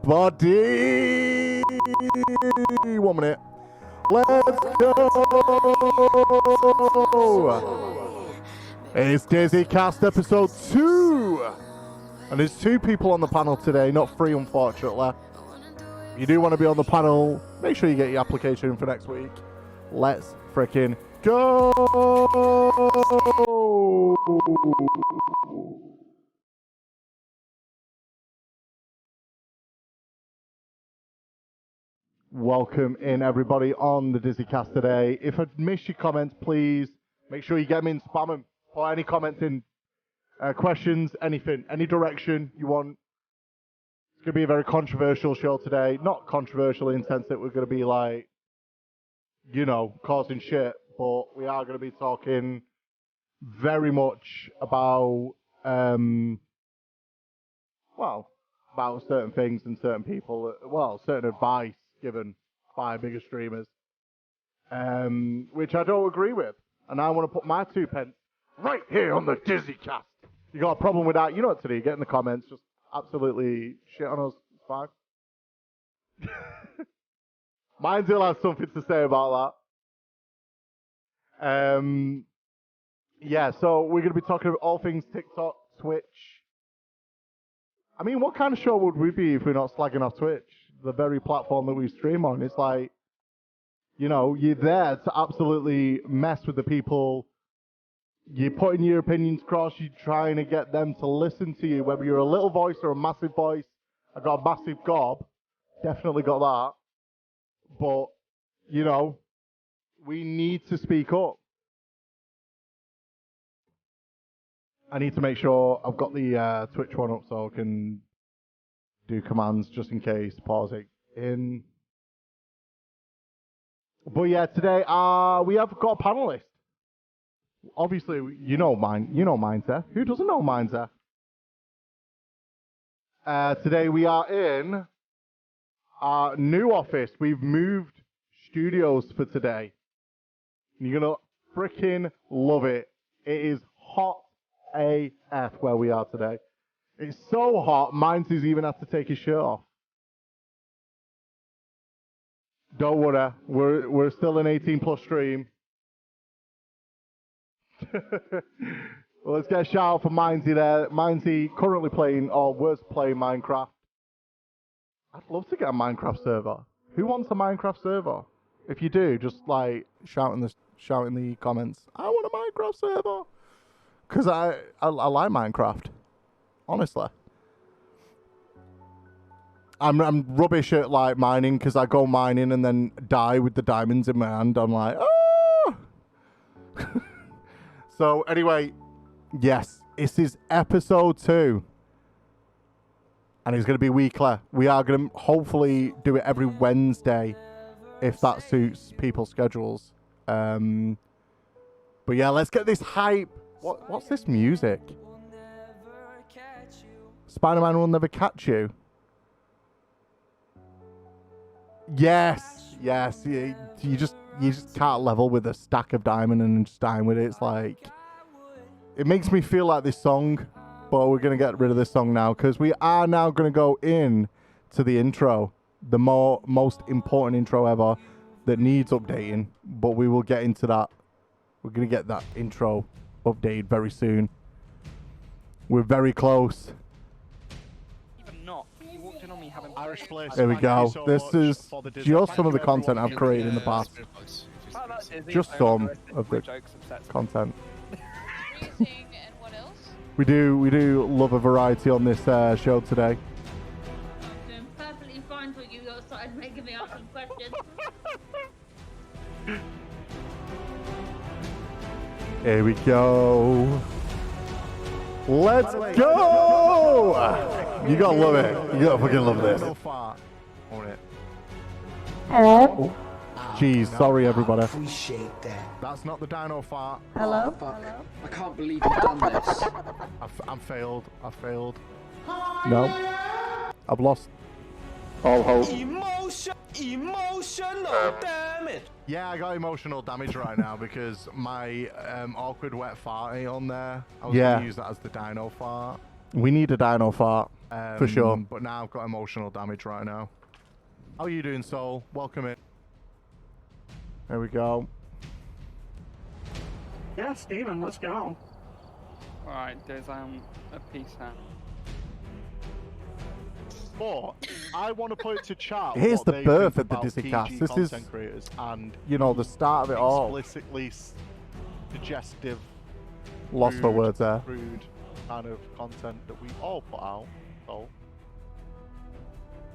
everybody. 1 minute. Let's go. It's Dizzycast episode 2. And there's 2 people on the panel today, not 3 unfortunately. If you do want to be on the panel, make sure you get your application in for next week. Let's frickin' go! Welcome in everybody on the Dizzycast today. If I missed your comments, please make sure you get them in, spam them. Put any comments in, questions, anything, any direction you want. It's going to be a very controversial show today. Not controversial in the sense that we're going to be like, you know, causing shit, but we are going to be talking very much about, about certain things and certain people, certain advice given by bigger streamers, which I don't agree with. And I want to put my 2 pence right here on the Dizzycast. You got a problem with that? You know what to do. Get in the comments. Just absolutely shit on us. It's fine. Mine will have something to say about that. Yeah, so we're going to be talking about all things TikTok, Twitch. I mean, what kind of show would we be if we're not slagging off Twitch? The very platform that we stream on. It's like, you know, you're there to absolutely mess with the people. You're putting your opinions across. You're trying to get them to listen to you, whether you're a little voice or a massive voice. I got a massive gob. Definitely got that. But, you know, we need to speak up. I need to make sure I've got the Twitch one up so I can do commands just in case. Pause it in. But yeah, today we have got a panelist. Obviously, you know Mindset. Who doesn't know Mindset? Today we are in our new office. We've moved studios for today. You're gonna freaking love it. It is hot AF where we are today. It's so hot, Mindsy's even had to take his shirt off. Don't worry, we're still an 18+ stream. Well, let's get a shout out for Mindsy there. Mindsy currently playing, or was playing Minecraft. I'd love to get a Minecraft server. Who wants a Minecraft server? If you do, just like shout in the comments. I want a Minecraft server. Because I like Minecraft. Honestly. I'm rubbish at like mining because I go mining and then die with the diamonds in my hand. I'm like, oh! So anyway, yes, this is episode 2. And it's going to be weekly. We are going to hopefully do it every Wednesday if that suits people's schedules. But yeah, let's get this hype. What's this music? Spider-Man will never catch you. Yes. You just can't level with a stack of diamond and just dying with it. It's like, it makes me feel like this song, but we're gonna get rid of this song now because we are now gonna go in to the intro, the most important intro ever that needs updating. But we will get into that. We're gonna get that intro updated very soon. We're very close. There we go. This is just some of the content I've created in the past. Just some of the content. We do love a variety on this show today. I'm doing perfectly fine for you guys started making me ask some questions. Here we go. Let's go! You gotta love it. You gotta fucking love this. Hello? Jeez, sorry everybody. Appreciate that. That's not the dino fart. Hello? Fuck. I can't believe you've done this. I've failed. No. I've lost all hope. Emotional damage. Yeah, I got emotional damage right now because my awkward wet fart ain't on there. I was gonna use that as the dino fart. We need a dino fart. For sure. But now I've got emotional damage right now. How are you doing, Soul? Welcome in. There we go. Yeah, Steven, let's go. Alright, there's a piece out. But I want to put it to chat. Here's what the they birth think of the about Dizzycast. PG This is, content creators and you know, the start of it all. explicitly suggestive, Lost for words there. rude kind of content that we all put out. Soul.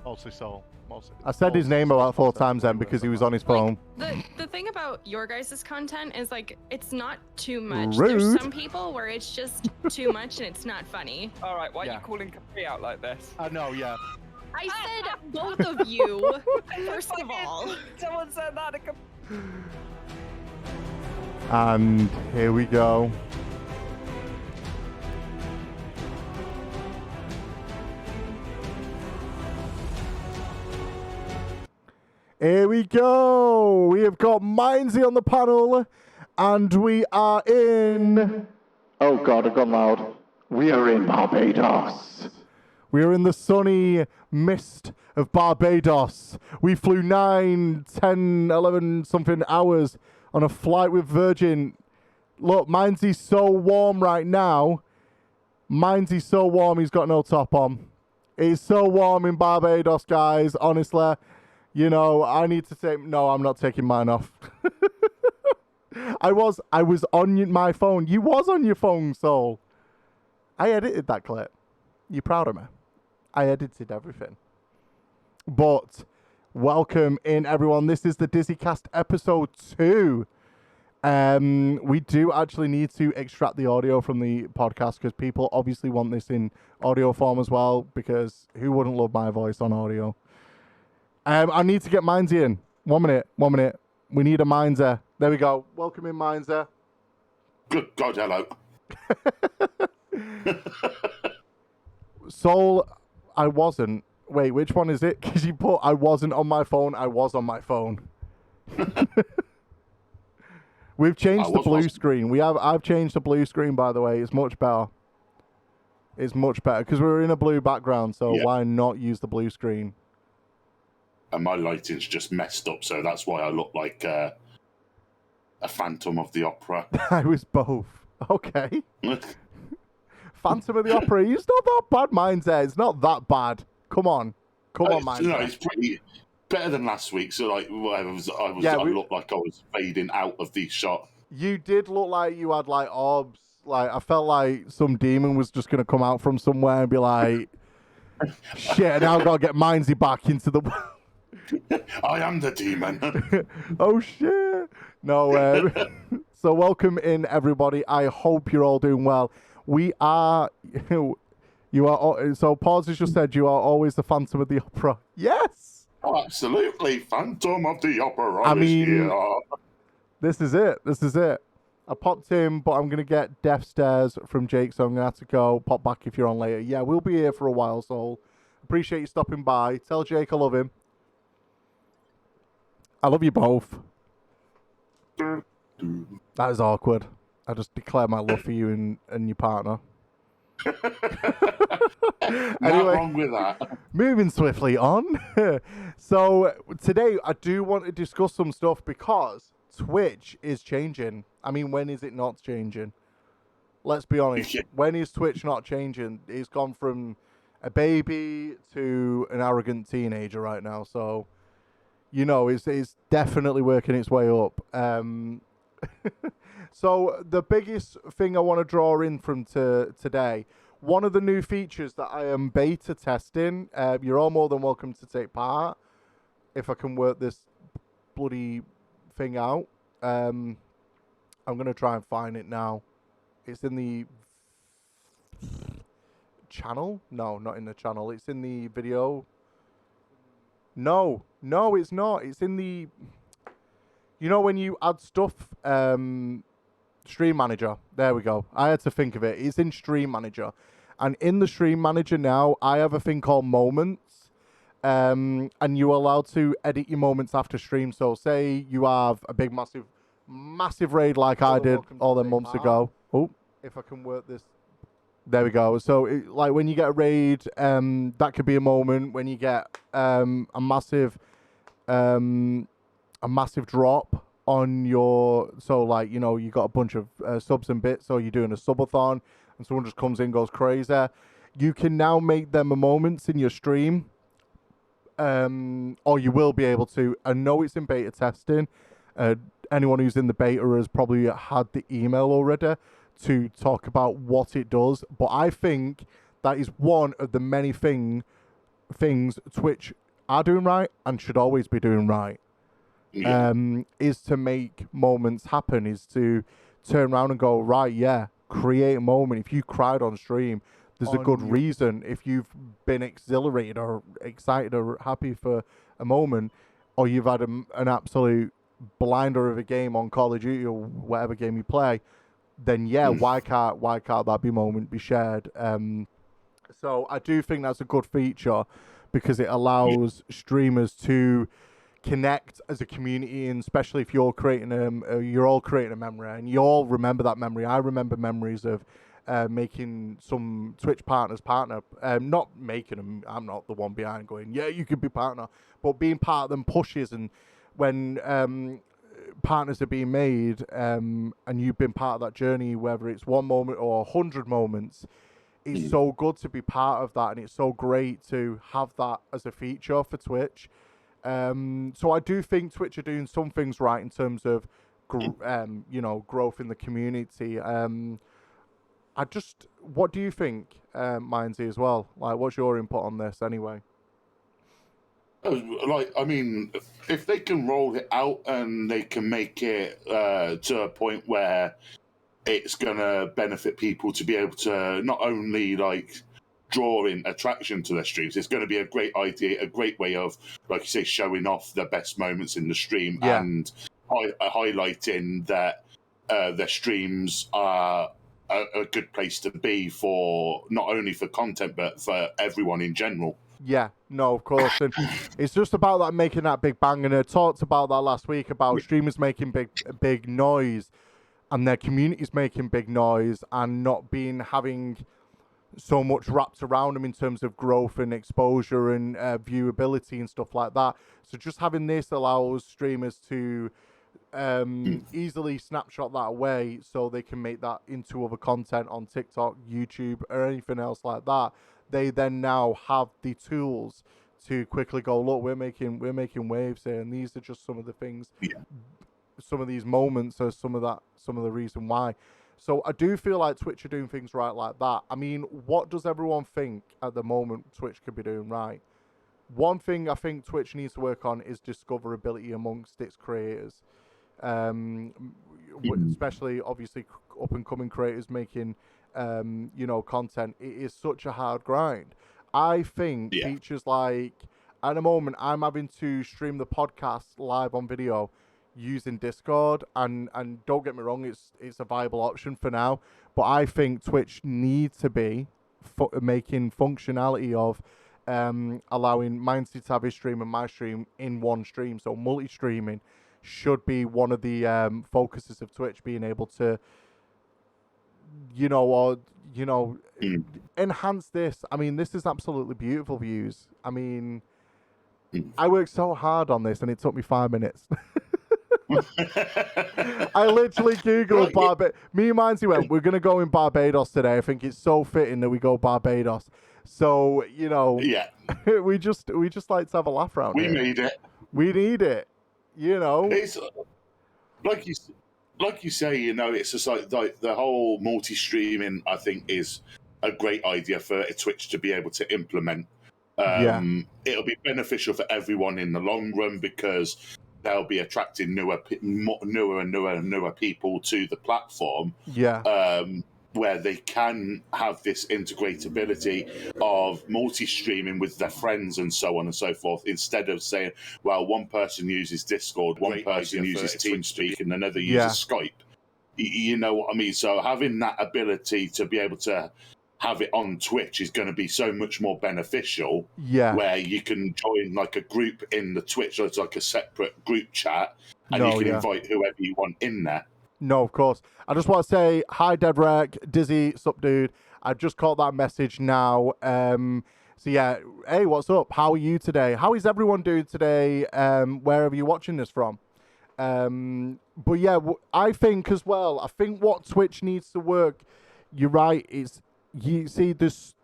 Mostly Soul. Mostly. I said his name about 4 times then content because he was on his phone. The thing about your guys' content is like it's not too much. Rude. There's some people where it's just too much and it's not funny. Alright, why are Yeah. you calling Capri out like this? I know, yeah. I said both of you, first of all. Someone said that to Capri. And here we go. Here we go. We have got Mindsy on the panel, and we are in. Oh God, I've gone loud. We are in Barbados. We are in the sunny mist of Barbados. We flew 9, 10, 11 something hours on a flight with Virgin. Look, Mindsy's so warm right now. Mindsy's so warm, he's got no top on. It's so warm in Barbados, guys, honestly. You know, I need to take... No, I'm not taking mine off. I was on my phone. You was on your phone, Soul. I edited that clip. You proud of me? I edited everything. But welcome in, everyone. This is the Dizzycast episode 2. We do actually need to extract the audio from the podcast because people obviously want this in audio form as well, because who wouldn't love my voice on audio? I need to get Mindsy in. 1 minute. We need a Mindser. There we go. Welcome in, Mindser. Good God, hello. Soul, I wasn't. Wait, which one is it? Because you put I wasn't on my phone. I was on my phone. We've changed the blue screen. I've changed the blue screen, by the way. It's much better. It's much better because we're in a blue background. So why not use the blue screen? And my lighting's just messed up, so that's why I look like a Phantom of the Opera. I was both. Okay. Phantom of the Opera. It's not that bad, Mindset. It's not that bad. Come on, Mindset. No, it's pretty better than last week. So like, I looked like I was fading out of the shot. You did look like you had like orbs. Like I felt like some demon was just gonna come out from somewhere and be like, "Shit, now I've got to get Mindsy back into the." I am the demon. Oh shit! No. So welcome in, everybody. I hope you're all doing well. We are. You are. So Pause has just said you are always the Phantom of the Opera. Yes. Oh, absolutely, Phantom of the Opera. I mean, here. This is it. I popped in, but I'm gonna get death stares from Jake, so I'm gonna have to go. Pop back if you're on later. Yeah, we'll be here for a while, Soul. Appreciate you stopping by. Tell Jake I love him. I love you both. That is awkward. I just declare my love for you and your partner. Anyway, Anyway, wrong with that. moving swiftly on. So today I do want to discuss some stuff because Twitch is changing. I mean, when is it not changing? Let's be honest. When is Twitch not changing? It's gone from a baby to an arrogant teenager right now. So, you know, it's definitely working its way up. So the biggest thing I want to draw in from today, one of the new features that I am beta testing, you're all more than welcome to take part if I can work this bloody thing out. I'm going to try and find it now. It's in the channel? No, not in the channel. It's in the video. No, it's not. It's in the... You know when you add stuff... Stream Manager. There we go. I had to think of it. It's in Stream Manager. And in the Stream Manager now, I have a thing called Moments. And you're allowed to edit your moments after stream. So say you have a big, massive raid like I did all them months ago. Oh, if I can work this There we go. So, like when you get a raid, that could be a moment when you get a massive drop on your. So, like you know, you got a bunch of subs and bits, or you're doing a subathon, and someone just comes in, goes crazy. You can now make them a moments in your stream, or you will be able to. I know it's in beta testing. Anyone who's in the beta has probably had the email already to talk about what it does, but I think that is one of the many things Twitch are doing right and should always be doing right. Yeah. Is to make moments happen, is to turn around and go, right, yeah, create a moment. If you cried on stream, there's a good reason. If you've been exhilarated or excited or happy for a moment, or you've had an absolute blinder of a game on Call of Duty or whatever game you play, then yeah, why can't that be shared? So I do think that's a good feature because it allows streamers to connect as a community, and especially if you're creating you're all creating a memory and you all remember that memory. I remember memories of making some Twitch partners partner, not making them. I'm not the one behind going, yeah, you could be partner, but being part of them pushes, and when partners are being made, and you've been part of that journey, whether it's one moment or 100 moments, it's so good to be part of that, and it's so great to have that as a feature for Twitch. So I do think Twitch are doing some things right in terms of, growth in the community. What do you think, Mindsy, as well? Like, what's your input on this anyway? Like, I mean, if they can roll it out and they can make it to a point where it's going to benefit people to be able to not only, like, draw in attraction to their streams, it's going to be a great idea, a great way of, like you say, showing off the best moments in the stream and highlighting that their streams are a good place to be for not only for content but for everyone in general. Yeah, no, of course, and it's just about that making that big bang. And I talked about that last week about streamers making big noise, and their communities making big noise, and not having so much wrapped around them in terms of growth and exposure and viewability and stuff like that. So just having this allows streamers to easily snapshot that away, so they can make that into other content on TikTok, YouTube, or anything else like that. They then now have the tools to quickly go, look, we're making waves here, and these are just some of the things. Some of these moments are some of the reason why. So I do feel like Twitch are doing things right like that. I mean, what does everyone think at the moment Twitch could be doing right? One thing I think Twitch needs to work on is discoverability amongst its creators. Especially, obviously, up-and-coming creators making, content. It is such a hard grind. I think features like, at the moment, I'm having to stream the podcast live on video using Discord, and don't get me wrong, it's a viable option for now, but I think Twitch needs to be making functionality of allowing Mindsy to have his stream and my stream in one stream. So multi-streaming should be one of the focuses of Twitch, being able to enhance this. I mean, this is absolutely beautiful views. I mean, I worked so hard on this and it took me 5 minutes. I literally Googled Barbados. Me and Mindsy went, we're going to go in Barbados today. I think it's so fitting that we go Barbados. So, we just like to have a laugh around here. We need it. We need it. It's like you say, it's just like the whole multi-streaming, I think, is a great idea for Twitch to be able to implement. It'll be beneficial for everyone in the long run because they'll be attracting newer people to the platform. Where they can have this integratability of multi-streaming with their friends and so on and so forth, instead of saying, well, one person uses Discord, one person uses TeamSpeak, and another uses Skype. You know what I mean? So having that ability to be able to have it on Twitch is going to be so much more beneficial. Where you can join like a group in the Twitch, so it's like a separate group chat, and you can invite whoever you want in there. No, of course. I just want to say hi, Deadrek, Dizzy, sup, dude. I just caught that message now. So yeah, hey, what's up? How are you today? How is everyone doing today? Wherever you're watching this from. But yeah, I think as well. I think what Twitch needs to work. You're right. Is you see there's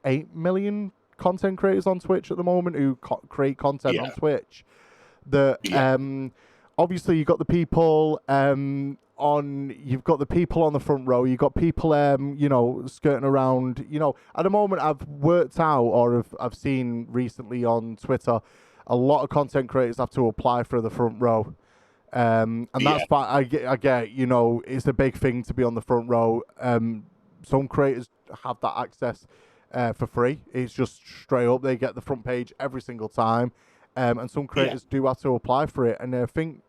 8 million content creators on Twitch at the moment who create content on Twitch. Obviously you've got the people you've got the people on the front row, you've got people skirting around. At the moment I've worked out, or I've seen recently on Twitter, a lot of content creators have to apply for the front row. And that's fine. I get, it's a big thing to be on the front row. Some creators have that access for free. It's just straight up, they get the front page every single time. And some creators do have to apply for it. And I think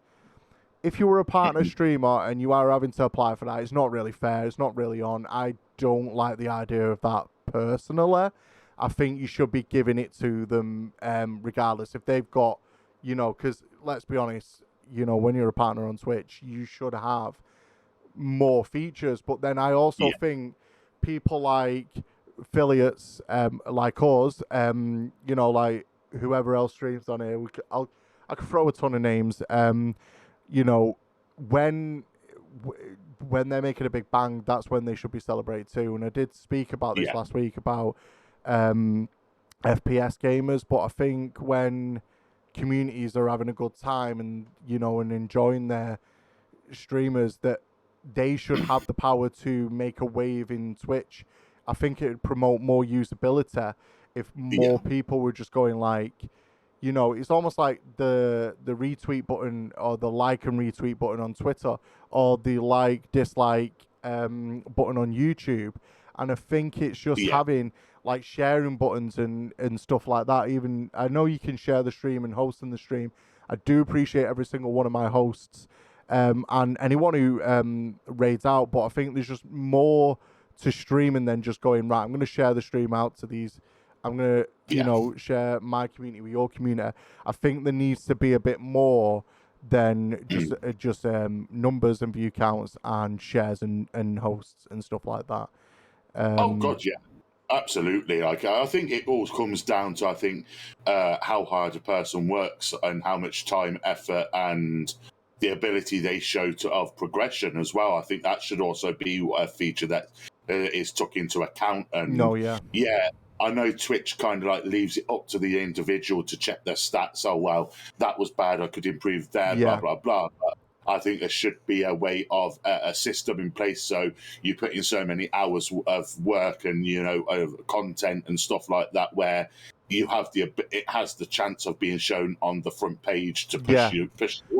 if you were a partner streamer and you are having to apply for that, it's not really fair. It's not really on. I don't like the idea of that personally. I think you should be giving it to them regardless. If they've got, because let's be honest, when you're a partner on Twitch, you should have more features. But then I also think people like affiliates like us, like whoever else streams on here, I could throw a ton of names. When they're making a big bang, that's when they should be celebrated too. And I did speak about this last week about FPS gamers, but I think when communities are having a good time and and enjoying their streamers, that they should have the power to make a wave in Twitch. I think it would promote more usability if more people were just going like, it's almost like the retweet button or the like and retweet button on Twitter or the like, dislike button on YouTube. And I think it's just having like sharing buttons and stuff like that. Even I know you can share the stream and host in the stream. I do appreciate every single one of my hosts and anyone who raids out, but I think there's just more to streaming than just going, right, I'm going to share the stream out to these. I'm going to, share my community with your community. I think there needs to be a bit more than just numbers and view counts and shares and hosts and stuff like that. Oh, God, yeah. Absolutely. Like, I think it all comes down to, how hard a person works and how much time, effort, and the ability they show of progression as well. I think that should also be a feature that is took into account. And I know Twitch kind of like leaves it up to the individual to check their stats. Oh, well, that was bad. I could improve there, blah, blah, blah. But I think there should be a way of a system in place. So you put in so many hours of work and, of content and stuff like that, where you have it has the chance of being shown on the front page to push you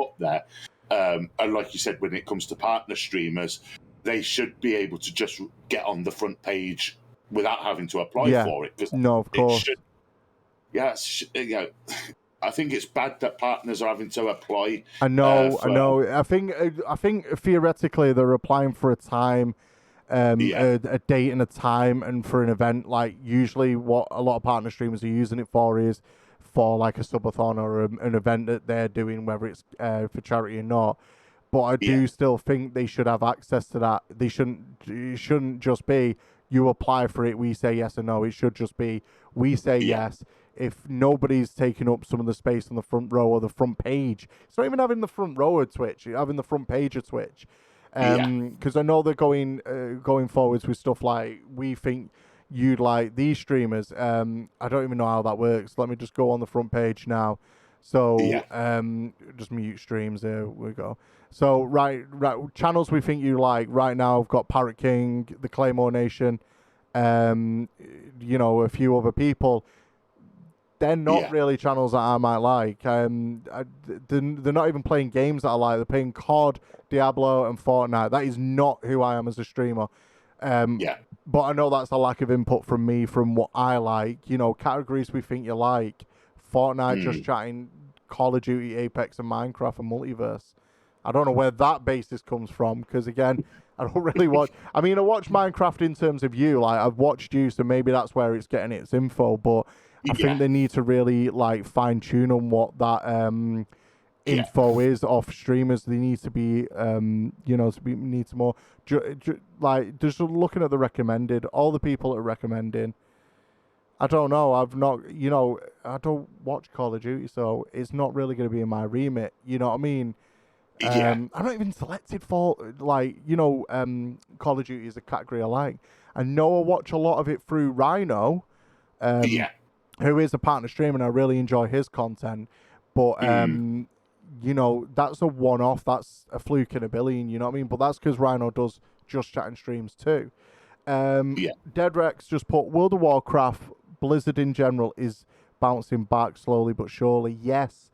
up there. And like you said, when it comes to partner streamers, they should be able to just get on the front page without having to apply for it. No, of course. I think it's bad that partners are having to apply. I know. I think theoretically they're applying for a time, a date and a time, and for an event. Like usually, what a lot of partner streamers are using it for is for like a subathon or an event that they're doing, whether it's for charity or not. But I do still think they should have access to that. It shouldn't just be you apply for it, we say yes or no. It should just be we say yes. If nobody's taking up some of the space on the front row or the front page, it's not even having the front row of Twitch, you're having the front page of Twitch. Because I know they're going forwards with stuff like, we think you'd like these streamers. I don't even know how that works. Let me just go on the front page now. So just mute streams. There we go. So right, channels we think you like right now. I've got Parrot King, the Claymore Nation, a few other people. They're not really channels that I might like. They're not even playing games that I like. They're playing COD, Diablo, and Fortnite. That is not who I am as a streamer. But I know that's a lack of input from me, from what I like. Categories we think you like. Fortnite, just chatting, Call of Duty, Apex, and Minecraft, and Multiverse. I don't know where that basis comes from, because again, I don't really watch. I mean, I watch Minecraft in terms of you. Like, I've watched you, so maybe that's where it's getting its info. But I think they need to really like fine tune on what that info is off streamers. They need to be, need to more, like, just looking at the recommended, all the people that are recommending. I don't know. I've not, I don't watch Call of Duty, so it's not really going to be in my remit. You know what I mean? I'm not even selected for, Call of Duty is a category I like. I know I watch a lot of it through Rhino, who is a partner streamer, and I really enjoy his content. But, that's a one-off. That's a fluke in a billion, you know what I mean? But that's because Rhino does Just Chatting streams too. Dead Rex just put, World of Warcraft, Blizzard in general is bouncing back slowly but surely. Yes,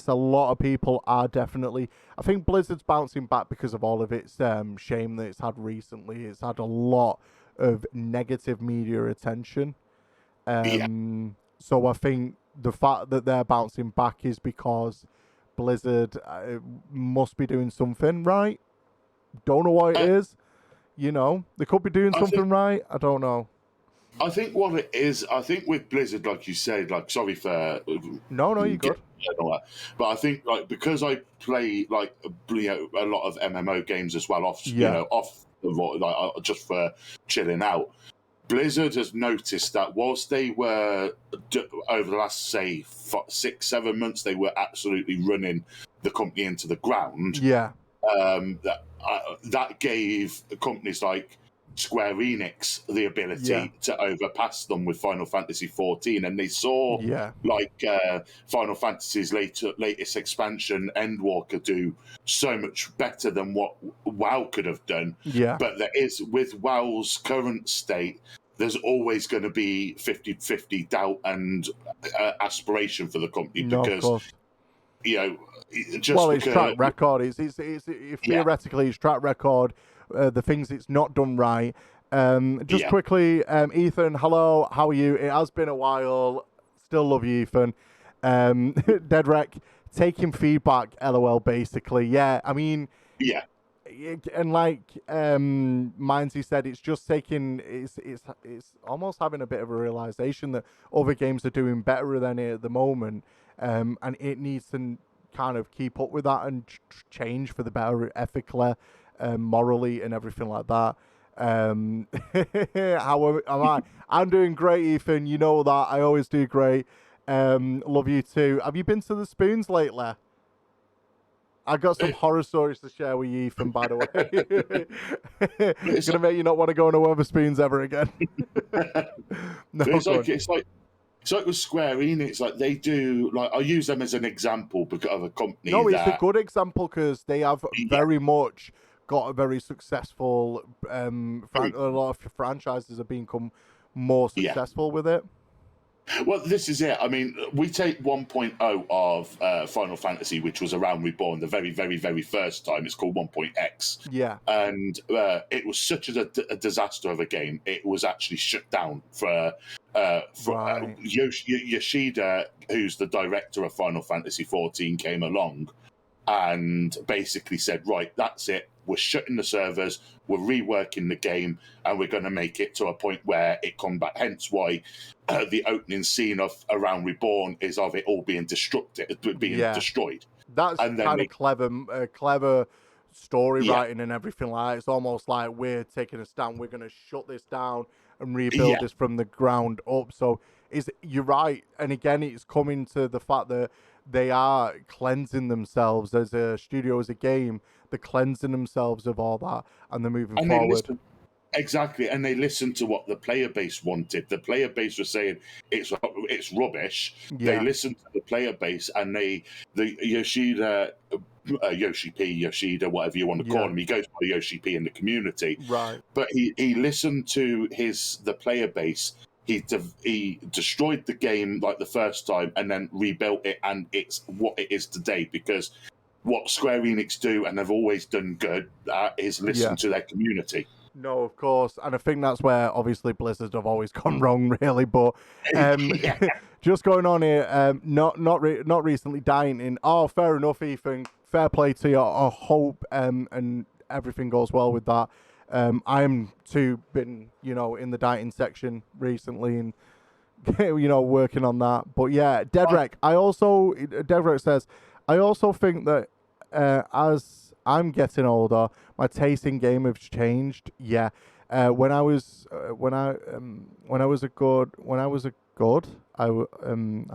a lot of people are definitely. I think Blizzard's bouncing back because of all of its shame that it's had recently. It's had a lot of negative media attention. So I think the fact that they're bouncing back is because Blizzard must be doing something right. Don't know what it is. They could be doing something right. I don't know. I think what it is, with Blizzard, like you said, like, sorry for... No, you're good. But I think, like, because I play, like, a lot of MMO games as well, just for chilling out, Blizzard has noticed that whilst they were, over the last, say, 6-7 months, they were absolutely running the company into the ground. Yeah. That gave companies like Square Enix the ability to overpass them with Final Fantasy XIV, and they saw Final Fantasy's latest expansion, Endwalker, do so much better than what WoW could have done. Yeah. But there is, with WoW's current state, there's always going to be 50-50 doubt and aspiration for the company because, it's track record. It's theoretically it's track record. The things it's not done right. Quickly, Ethan, hello, how are you? It has been a while. Still love you, Ethan. Deadrek, taking feedback, LOL, basically. Yeah, I mean... Yeah. And like Mindsy said, it's just taking... It's almost having a bit of a realization that other games are doing better than it at the moment. And it needs to kind of keep up with that and change for the better ethically. Morally and everything like that. How am I? I'm doing great, Ethan. You know that. I always do great. Love you too. Have you been to the Spoons lately? I got some horror stories to share with you, Ethan, by the way. It's going to make you not want to go on a Wetherspoons ever again. It's like with Square Enix, like they do, like I use them as an example because of a company. No, it's a good example because they have very much got a very successful. A lot of franchises have become more successful with it. Well, this is it. I mean, we take 1.0 of Final Fantasy, which was around Reborn the very, very, very first time. It's called 1.x. Yeah. And it was such a disaster of a game. It was actually shut down for Yoshida, who's the director of Final Fantasy 14, came along and basically said, right, that's it. We're shutting the servers, we're reworking the game, and we're going to make it to a point where it comes back. Hence why the opening scene of Around Reborn is of it all being destroyed. That's kind of clever story writing and everything like that. It's almost like we're taking a stand. We're going to shut this down and rebuild this from the ground up. So you're right. And again, it's coming to the fact that they are cleansing themselves as a studio, as a game. They're cleansing themselves of all that, and they're moving forward. Exactly, and they listened to what the player base wanted. The player base was saying it's rubbish. Yeah. They listened to the player base, and the Yoshida, Yoshida, whatever you want to call him, he goes by Yoshi P in the community. Right. But he listened to the player base. He destroyed the game like the first time, and then rebuilt it, and it's what it is today because. What Square Enix do, and they've always done good, is listen to their community. No, of course, and I think that's where obviously Blizzard have always gone wrong, really. But just going on here, not recently dying in. Oh, fair enough, Ethan. Fair play to you. I hope and everything goes well with that. I'm too been in the dieting section recently and working on that. But yeah, Deadrek. Deadrek says. I also think that as I'm getting older, my taste in game has changed. Yeah, when I was I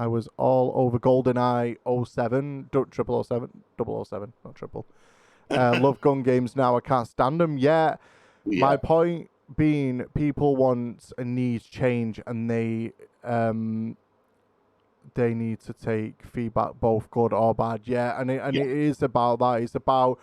was all over GoldenEye 07, 007, not triple. Love gun games now. I can't stand them. Yeah, my point being, people want and need change, and they need to take feedback, both good or bad. Yeah, and it is about that. It's about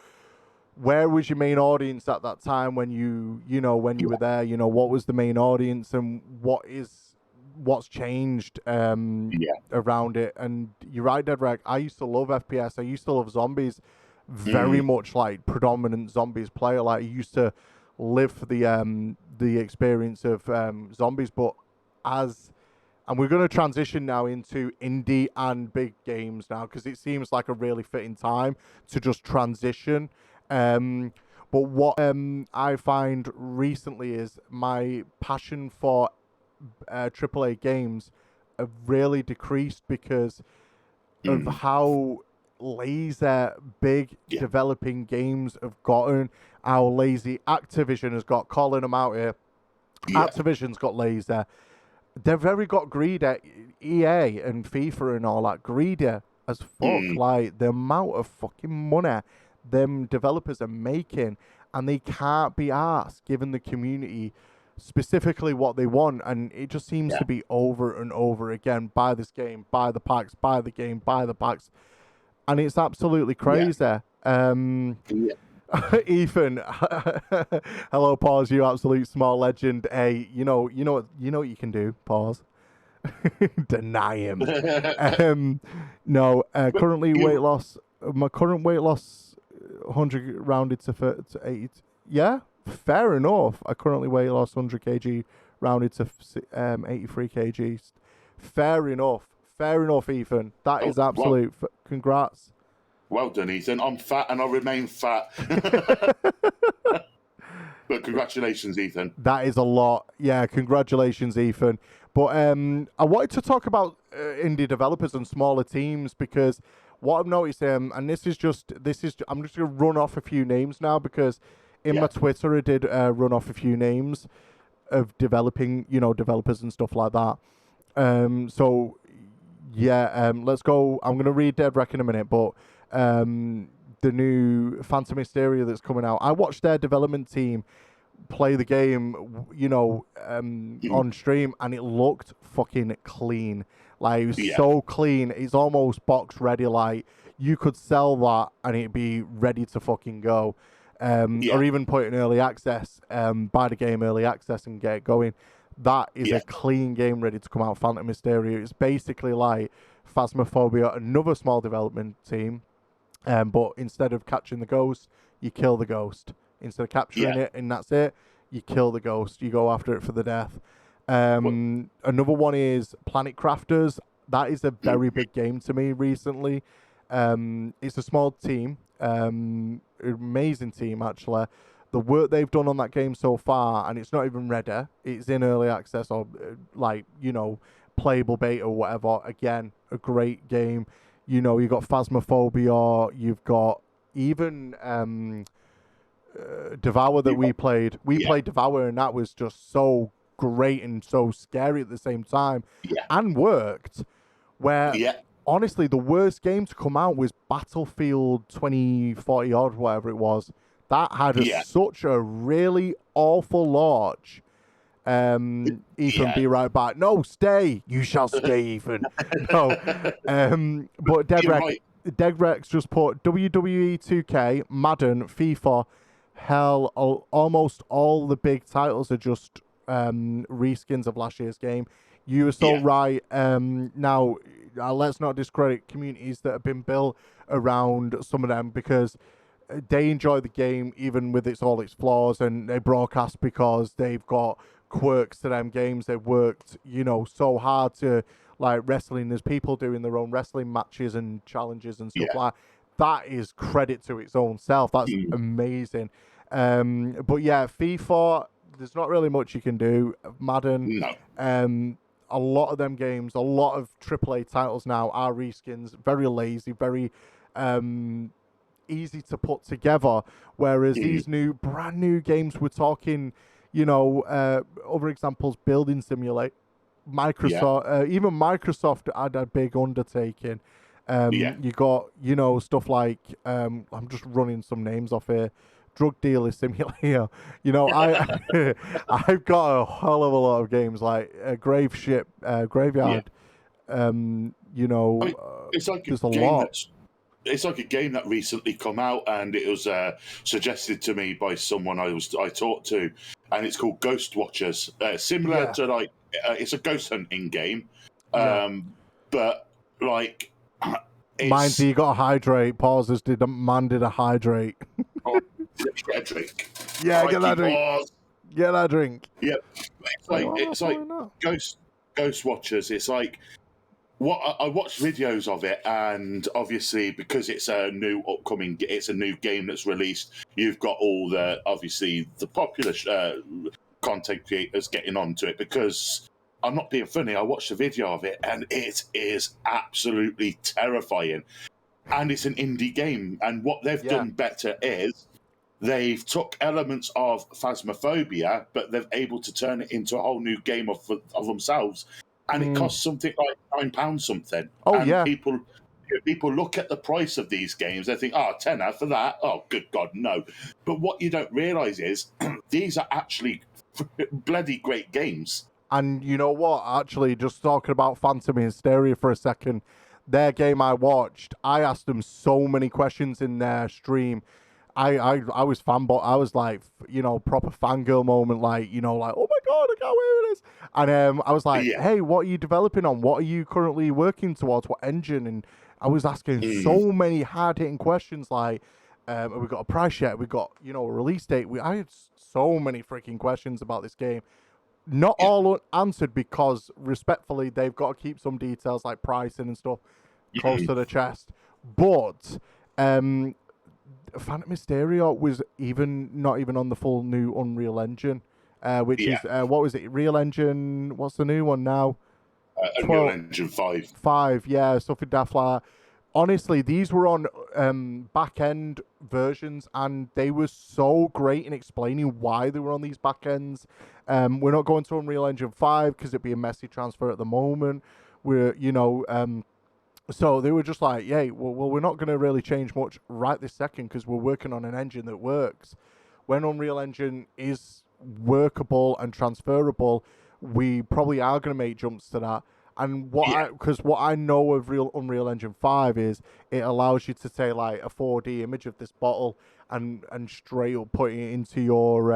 where was your main audience at that time when you were there. What was the main audience, and what's changed around it. And you're right, Deadrek. I used to love FPS. I used to love zombies, very much like predominant zombies player. Like, I used to live for the experience of zombies. But and we're going to transition now into indie and big games now, because it seems like a really fitting time to just transition. But what I find recently is my passion for AAA games have really decreased because of how lazy big developing games have gotten, how lazy Activision has got. Calling them out here. Activision's got lazy. They've very got greedy. EA and FIFA and all that, greedy as fuck. Like, the amount of fucking money them developers are making, and they can't be asked, given the community specifically what they want, and it just seems to be over and over again. Buy this game, buy the packs, buy the game, buy the packs, and it's absolutely crazy. Ethan, hello, Pause, you absolute small legend. Hey, you know what you can do, Pause. Deny him. No, currently weight loss. My current weight loss, 100 rounded to 80. Yeah, fair enough. I currently weight loss 100 kg rounded to 83 kgs. Fair enough, Ethan. That is absolute. Congrats. Well done, Ethan. I'm fat and I'll remain fat. But congratulations, Ethan. That is a lot. Yeah, congratulations, Ethan. But I wanted to talk about indie developers and smaller teams, because what I've noticed, and I'm just going to run off a few names now, because in my Twitter I did run off a few names of developing, developers and stuff like that. Let's go. I'm going to read Dead Rec in a minute, but the new Phantom Hysteria that's coming out, I watched their development team play the game, on stream, and it looked fucking clean. Like, it was so clean. It's almost box ready. Like, you could sell that and it'd be ready to fucking go. Or even put it in early access, buy the game early access and get it going. That is a clean game ready to come out. Phantom Hysteria. It's basically like Phasmophobia, another small development team. But instead of catching the ghost, you kill the ghost. Instead of capturing it and that's it, you kill the ghost. You go after it for the death. Another one is Planet Crafters. That is a very big game to me recently. It's a small team. Amazing team, actually. The work they've done on that game so far, and it's not even ready. It's in early access or, playable beta or whatever. Again, a great game. You've got Phasmophobia, you've got even Devour that we played. We played Devour, and that was just so great and so scary at the same time, and worked. Where, honestly, the worst game to come out was Battlefield 2040 odd, whatever it was. That had such a really awful launch. Ethan, be right back. No, stay. You shall stay, Ethan. No. But Degrex just put WWE 2K, Madden, FIFA, hell, almost all the big titles are just reskins of last year's game. You were so right. Now, let's not discredit communities that have been built around some of them, because they enjoy the game even with all its flaws, and they broadcast because they've got quirks to them games. They've worked, so hard to, like, wrestling. There's people doing their own wrestling matches and challenges and stuff like that. That is credit to its own self. That's amazing. But yeah, FIFA, there's not really much you can do. Madden, a lot of them games, a lot of AAA titles now are reskins. Very lazy, very easy to put together. Whereas these brand new games, we're talking, other examples, Building Simulator, Microsoft, even Microsoft had a big undertaking. You got, stuff like, I'm just running some names off here. Drug Dealer Simulator. I've got a hell of a lot of games like Graveyard. It's like there's a lot. It's like a game that recently come out, and it was suggested to me by someone I talked to, and it's called Ghost Watchers. Similar to it's a ghost hunting game, but like. Mind you, got to hydrate. Pauses. Man did a hydrate. Get a drink. Yeah, get that drink. Get that drink. Yeah, it's like Ghost Watchers. It's like I watched videos of it, and obviously because it's a new game that's released. You've got all the popular content creators getting onto it because. I'm not being funny. I watched a video of it, and it is absolutely terrifying. And it's an indie game. And what they've done better is they've took elements of Phasmophobia, but they're able to turn it into a whole new game of themselves. And it costs something like £9 something. Oh, and people look at the price of these games. They think, tenner for that. Oh, good God, no. But what you don't realise is these are actually bloody great games. And you know what? Actually, just talking about Phantom Hysteria for a second, their game I watched, I asked them so many questions in their stream. I was fanboy. I was like, proper fangirl moment, like, oh my God, I can't wait for this. And I was like, hey, what are you developing on? What are you currently working towards? What engine? And I was asking so many hard-hitting questions, like, have we got a price yet? We got, a release date. I had so many freaking questions about this game. Not all answered because, respectfully, they've got to keep some details like pricing and stuff close to the chest. But Phantom Hysteria was not even on the full new Unreal Engine, which is, what was it? Real Engine, what's the new one now? Unreal Engine 5. 5, yeah, something daft like that. Honestly, these were on back-end versions, and they were so great in explaining why they were on these back-ends. We're not going to Unreal Engine 5 because it'd be a messy transfer at the moment. So they were just like, well, we're not going to really change much right this second because we're working on an engine that works. When Unreal Engine is workable and transferable, we probably are going to make jumps to that. And what I know of Unreal Engine 5 is it allows you to take like a 4D image of this bottle and straight up put it into your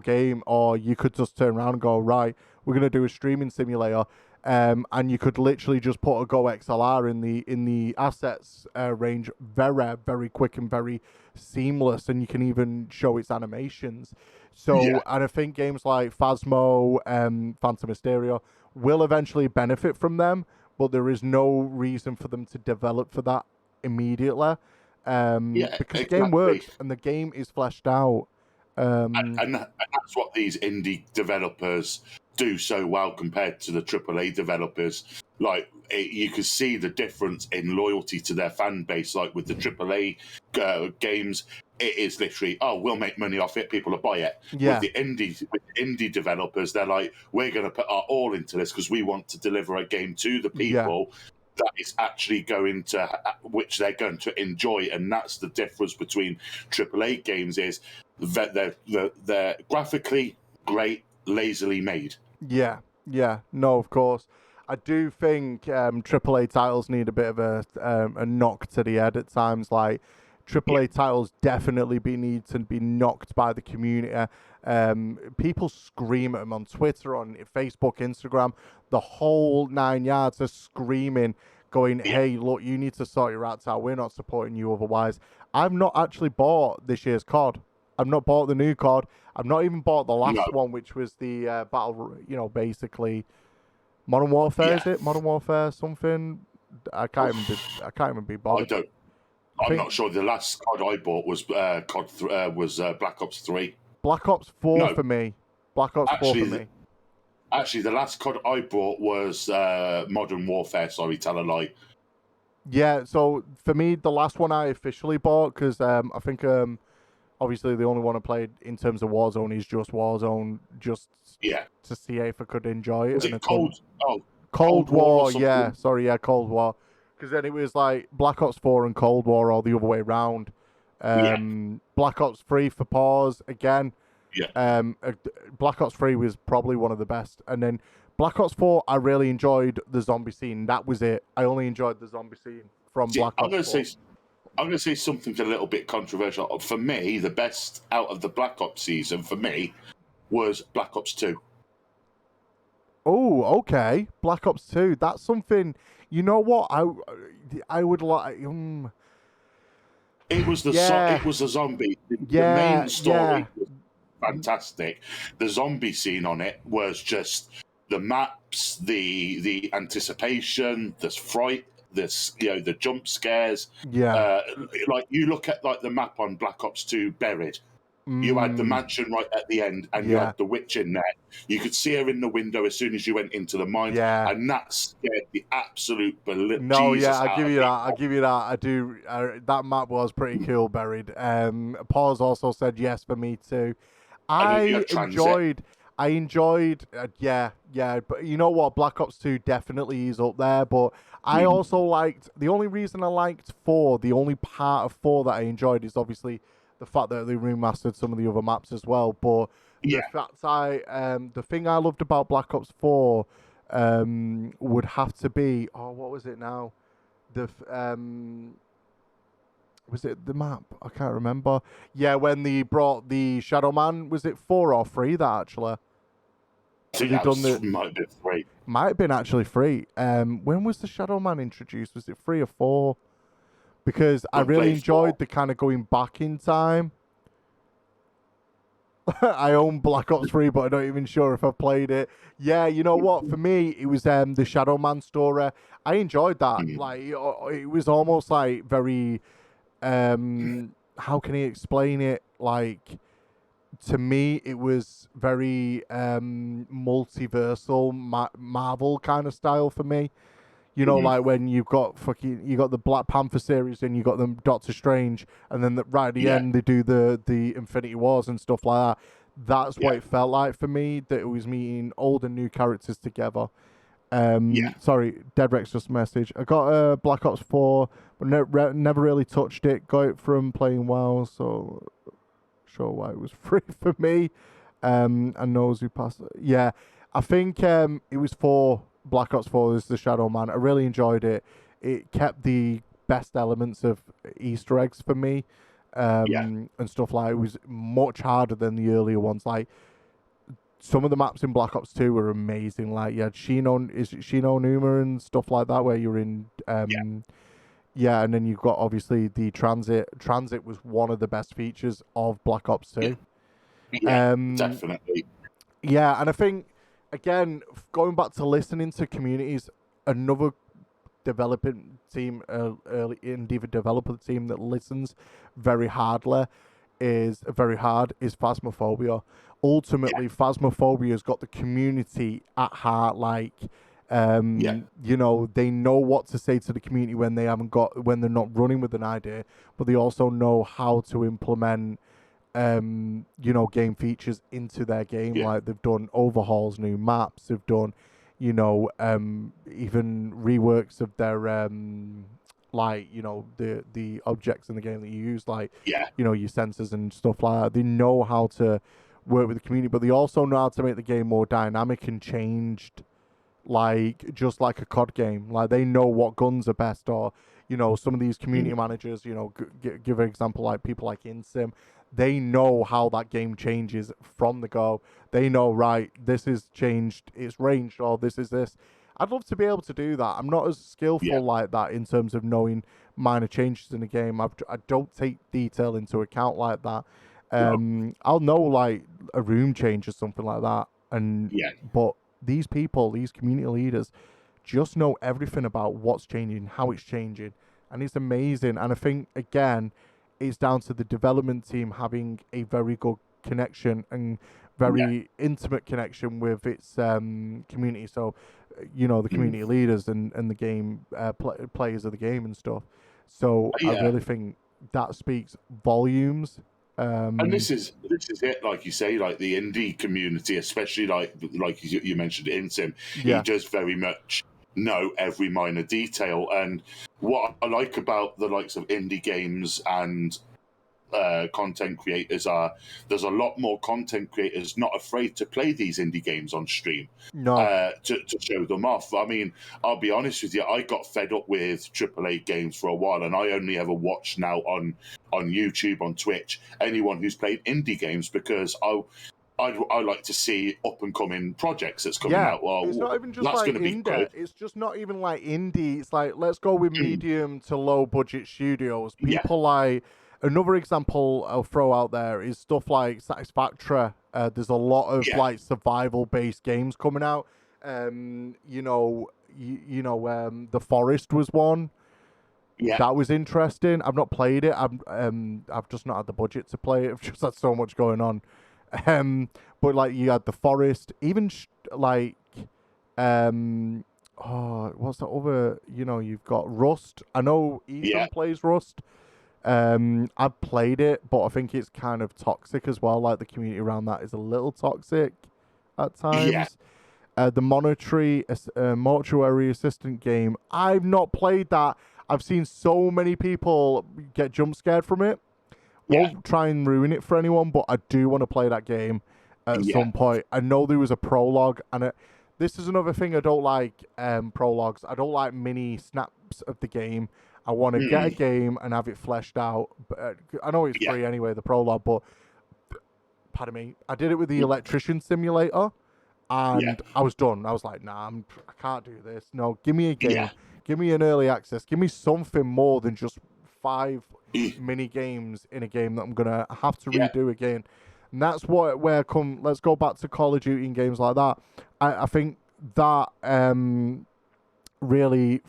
game, or you could just turn around and go, right, we're gonna do a streaming simulator, and you could literally just put a Go XLR in the assets range, very very quick and very seamless, and you can even show its animations. So, and I think games like Phasmo, Phantom Hysteria will eventually benefit from them, but there is no reason for them to develop for that immediately. Because the game works and the game is fleshed out. And that's what these indie developers do so well compared to the AAA developers. Like, you can see the difference in loyalty to their fan base. Like with the AAA games, it is literally, we'll make money off it, people will buy it. Yeah. With the indie developers, they're like, we're going to put our all into this because we want to deliver a game to the people that is actually which they're going to enjoy. And that's the difference between AAA games, is that they're graphically great, lazily made. Yeah, no, of course. I do think AAA titles need a bit of a knock to the head at times. Like, AAA titles definitely need to be knocked by the community. People scream at them on Twitter, on Facebook, Instagram, the whole 9 yards are screaming, going, hey, look, you need to sort your acts out. We're not supporting you otherwise. I've not actually bought this year's COD. I've not bought the new COD. I've not even bought the last one, which was the battle, basically Modern Warfare, is it? Modern Warfare something? I can't even be bothered. I'm not sure. The last COD I bought was Black Ops 3. Black Ops 4 for me. Black Ops 4 for me. Actually, the last COD I bought was Modern Warfare. Sorry, tell a lie. Yeah, so for me, the last one I officially bought, because I think obviously the only one I played in terms of Warzone is just Warzone, just Yeah. to see if I could enjoy it. Was And I it Cold? couldn't. Oh, Cold War or War, something? yeah. Sorry, yeah, Cold War. Because then it was like Black Ops 4 and Cold War, or the other way round. Black Ops 3 for pause again. Yeah. Black Ops 3 was probably one of the best. And then Black Ops 4, I really enjoyed the zombie scene. That was it. I only enjoyed the zombie scene from See, Black I'm Ops going 4. to say. I'm going to say something a little bit controversial. For me, the best out of the Black Ops season for me was Black Ops 2. Oh, okay. Black Ops 2. That's something. You know what? I would like. It was the Yeah. it was the zombie. The Yeah, main story yeah. was fantastic. The zombie scene on it was just the maps, the anticipation, the fright, the jump scares. Yeah. Like you look at like the map on Black Ops 2 Buried. You had the mansion right at the end, and you Yeah. had the witch in there. You could see her in the window as soon as you went into the mine, Yeah. and that scared the absolute No, Jesus yeah, I out give of you me. that. I give you that. I do. That map was pretty cool, Buried. Paul's also said yes for me too. And you I had Transit. enjoyed. Yeah. But you know what? Black Ops 2 definitely is up there. But I also liked. The only reason I liked 4, the only part of 4 that I enjoyed is obviously the fact that they remastered some of the other maps as well. But the fact the thing I loved about Black Ops 4 would have to be, what was it now? Was it the map? I can't remember. Yeah, when they brought the Shadow Man, was it 4 or 3 that actually? I think might be 3. Might have been actually 3. When was the Shadow Man introduced? Was it 3 or 4? Because I really enjoyed the kind of going back in time. I own Black Ops 3, but I'm not even sure if I've played it. Yeah, you know what? For me, it was the Shadow Man story. I enjoyed that. Like, it was almost like very... how can he explain it? Like, to me, it was very multiversal, Marvel kind of style for me. You know, like when you got the Black Panther series and you got them Doctor Strange, and then right at the end they do the Infinity Wars and stuff like that. That's what it felt like for me. That it was meeting old and new characters together. Sorry, Dead Rex just messaged. I got Black Ops 4, but never really touched it. Got it from playing WoW, so sure why it was free for me. And knows who passed. Yeah, I think it was for Black Ops 4 is the Shadow Man. I really enjoyed it. It kept the best elements of Easter eggs for me, and stuff like it was much harder than the earlier ones. Like some of the maps in Black Ops 2 were amazing. Like you had Shino Numa and stuff like that, where you're in. And then you've got obviously the transit. Transit was one of the best features of Black Ops 2. Yeah, definitely. Yeah, and I think, again, going back to listening to communities, another developing team, early indie developer team that listens very hard is Phasmophobia. Ultimately, Phasmophobia's got the community at heart. Like, you know, they know what to say to the community when they're not running with an idea, but they also know how to implement game features into their game. Like they've done overhauls, new maps, they've done, even reworks of their the objects in the game that you use, like your sensors and stuff like that. They know how to work with the community, but they also know how to make the game more dynamic and changed, like just like a COD game. Like they know what guns are best, or some of these community managers, give an example, like people like InSim. They know how that game changes from the go. They know, right, this is changed, it's ranged, or this is this. I'd love to be able to do that. I'm not as skillful like that in terms of knowing minor changes in the game. I don't take detail into account like that. I'll know like a room change or something like that. But these people, these community leaders, just know everything about what's changing, how it's changing, and it's amazing. And I think, again, it's down to the development team having a very good connection and very intimate connection with its community. So the community leaders and the game players of the game and stuff. So I really think that speaks volumes. And this is it, like you say, like the indie community, especially like you mentioned in Tim, he does very much know every minor detail. And what I like about the likes of indie games and content creators there's a lot more content creators not afraid to play these indie games on stream to show them off. I mean, I'll be honest with you, I got fed up with AAA games for a while, and I only ever watch now on YouTube, on Twitch, anyone who's played indie games, because I like to see up and coming projects that's coming out. Well, it's not even just like indie. It's just not even like indie. It's like, let's go with medium to low budget studios. People like, another example I'll throw out there is stuff like Satisfactory. There's a lot of like survival based games coming out. The Forest was one. That was interesting. I've not played it. I've just not had the budget to play it. I've just had so much going on. But like, you had the Forest, even what's that other? You've got Rust. I know Ethan plays Rust. I've played it, but I think it's kind of toxic as well. Like, the community around that is a little toxic at times. The Mortuary Assistant game, I've not played that. I've seen so many people get jump scared from it. Won't try and ruin it for anyone, but I do want to play that game at some point. I know there was a prologue, and this is another thing I don't like, prologues. I don't like mini snaps of the game. I want to get a game and have it fleshed out. But, I know it's free anyway, the prologue, but pardon me, I did it with the Electrician Simulator, and I was done. I was like, nah, I can't do this. No, give me a game. Give me an early access. Give me something more than just 5 mini games in a game that I'm gonna have to redo again. And that's let's go back to Call of Duty and games like that. I think that really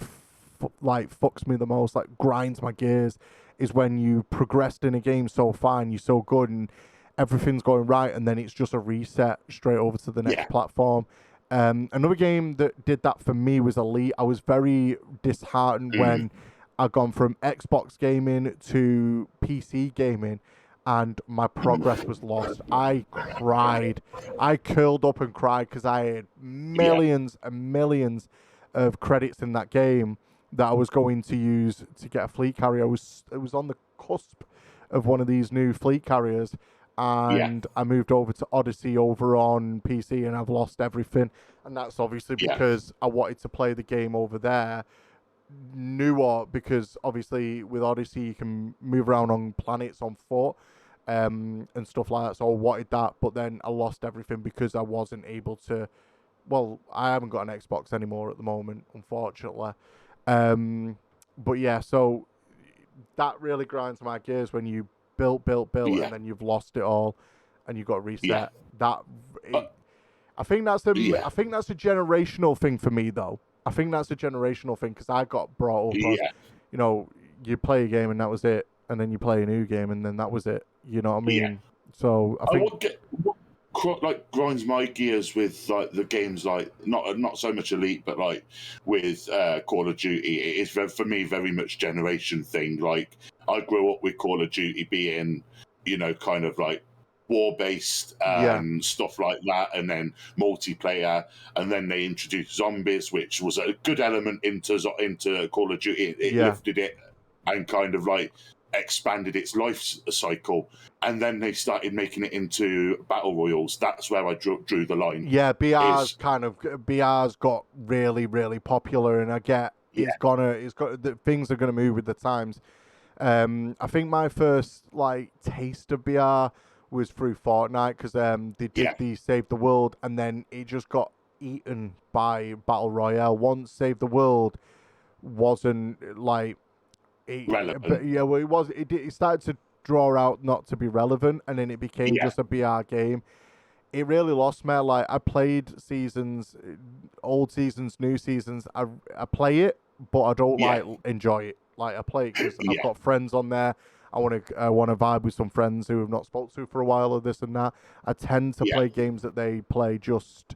fucks me the most, like grinds my gears, is when you progressed in a game so fine, you're so good and everything's going right, and then it's just a reset straight over to the next platform. Another game that did that for me was Elite. I was very disheartened when I'd gone from Xbox gaming to PC gaming, and my progress was lost. I cried. I curled up and cried because I had millions and millions of credits in that game that I was going to use to get a fleet carrier. It was on the cusp of one of these new fleet carriers, and I moved over to Odyssey over on PC, and I've lost everything. And that's obviously because I wanted to play the game over there newer, because obviously with Odyssey you can move around on planets on foot and stuff like that, so I wanted that, but then I lost everything because I wasn't able to. Well, I haven't got an Xbox anymore at the moment, unfortunately. But yeah, so that really grinds my gears when you build and then you've lost it all and you've got to reset. I think that's a generational thing for me, though. I think that's a generational thing, because I got brought up on, you play a game and that was it, and then you play a new game and then that was it. You know what I mean? So I think what grinds my gears with like the games, like not so much Elite, but like with Call of Duty, it is for me very much generation thing. Like, I grew up with Call of Duty being, kind of like war-based and stuff like that, and then multiplayer, and then they introduced zombies, which was a good element into Call of Duty. It lifted it and kind of like expanded its life cycle, and then they started making it into battle royals. That's where I drew the line. Yeah, BR's got really, really popular, and I get things are gonna move with the times. I think my first taste of BR was through Fortnite, because they did the Save the World, and then it just got eaten by Battle Royale. Once Save the World wasn't relevant. But yeah, well, it was. It started to draw out not to be relevant, and then it became just a BR game. It really lost me. Like, I played seasons, old seasons, new seasons. I play it, but I don't enjoy it. Like, I play it because I've got friends on there. I want to vibe with some friends who have not spoke to for a while, or this and that. I tend to play games that they play just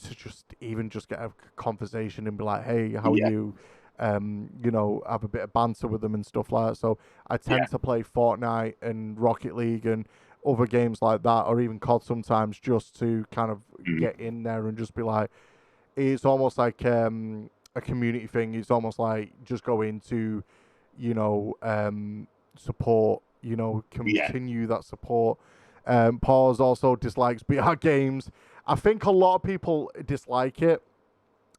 to just get a conversation and be like, hey, how are you? You know, have a bit of banter with them and stuff like that. So I tend to play Fortnite and Rocket League and other games like that, or even COD sometimes, just to kind of get in there and just be like, it's almost like a community thing. It's almost like just go into, you know, support, you know, continue that support. Paul's also dislikes BR games. I think a lot of people dislike it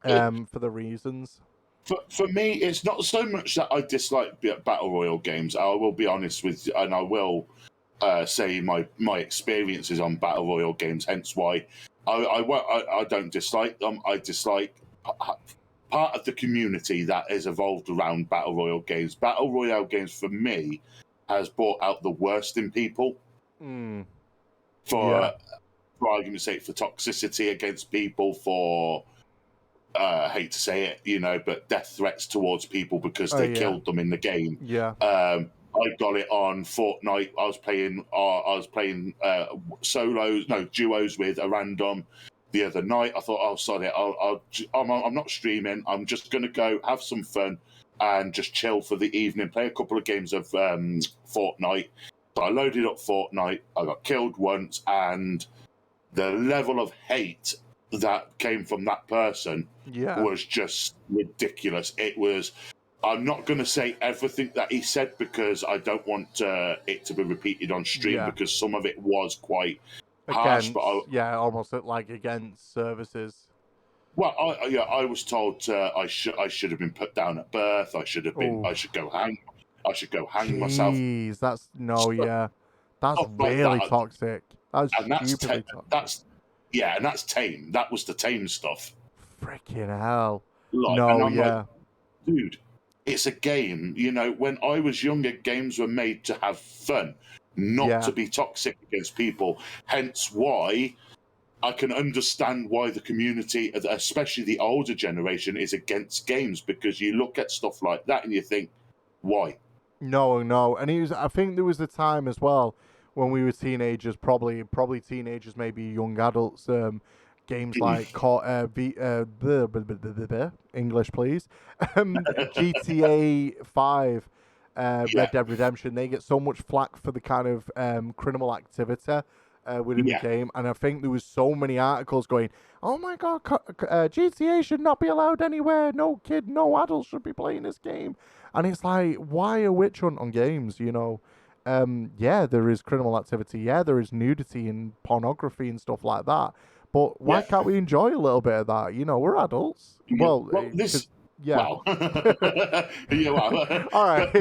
for the reasons. For me, it's not so much that I dislike battle royale games. I will be honest with you, and I will say my experiences on battle royale games. Hence why I don't dislike them. I dislike part of the community that is evolved around battle royale games. Battle royale games for me has brought out the worst in people. For argument's sake, for toxicity against people, for I hate to say it, you know, but death threats towards people because they killed them in the game. I got it on Fortnite. I was playing duos with a random the other night. I thought, oh, sorry, I'm not streaming. I'm just going to go have some fun and just chill for the evening, play a couple of games of Fortnite. So I loaded up Fortnite. I got killed once, and the level of hate that came from that person was just ridiculous. It was. I'm not going to say everything that he said because I don't want it to be repeated on stream because some of it was quite harsh. But almost like against services. Well, I was told I should have been put down at birth. I should go hang myself. Jeez, that's really toxic. That's stupidly toxic. And that's tame. That was the tame stuff. Freaking hell! Like, dude, it's a game. You know, when I was younger, games were made to have fun, not to be toxic against people. Hence why I can understand why the community, especially the older generation, is against games, because you look at stuff like that and you think, why? No. And I think there was a time as well when we were teenagers, probably teenagers, maybe young adults, games like English, please, GTA 5, Red Dead Redemption. They get so much flack for the kind of criminal activity within the game, and I think there was so many articles going, "Oh my God, GTA should not be allowed anywhere. No adult should be playing this game." And it's like, why a witch hunt on games? You know, there is criminal activity. Yeah, there is nudity and pornography and stuff like that. But why can't we enjoy a little bit of that? You know, we're adults. Well, this. Well, all right.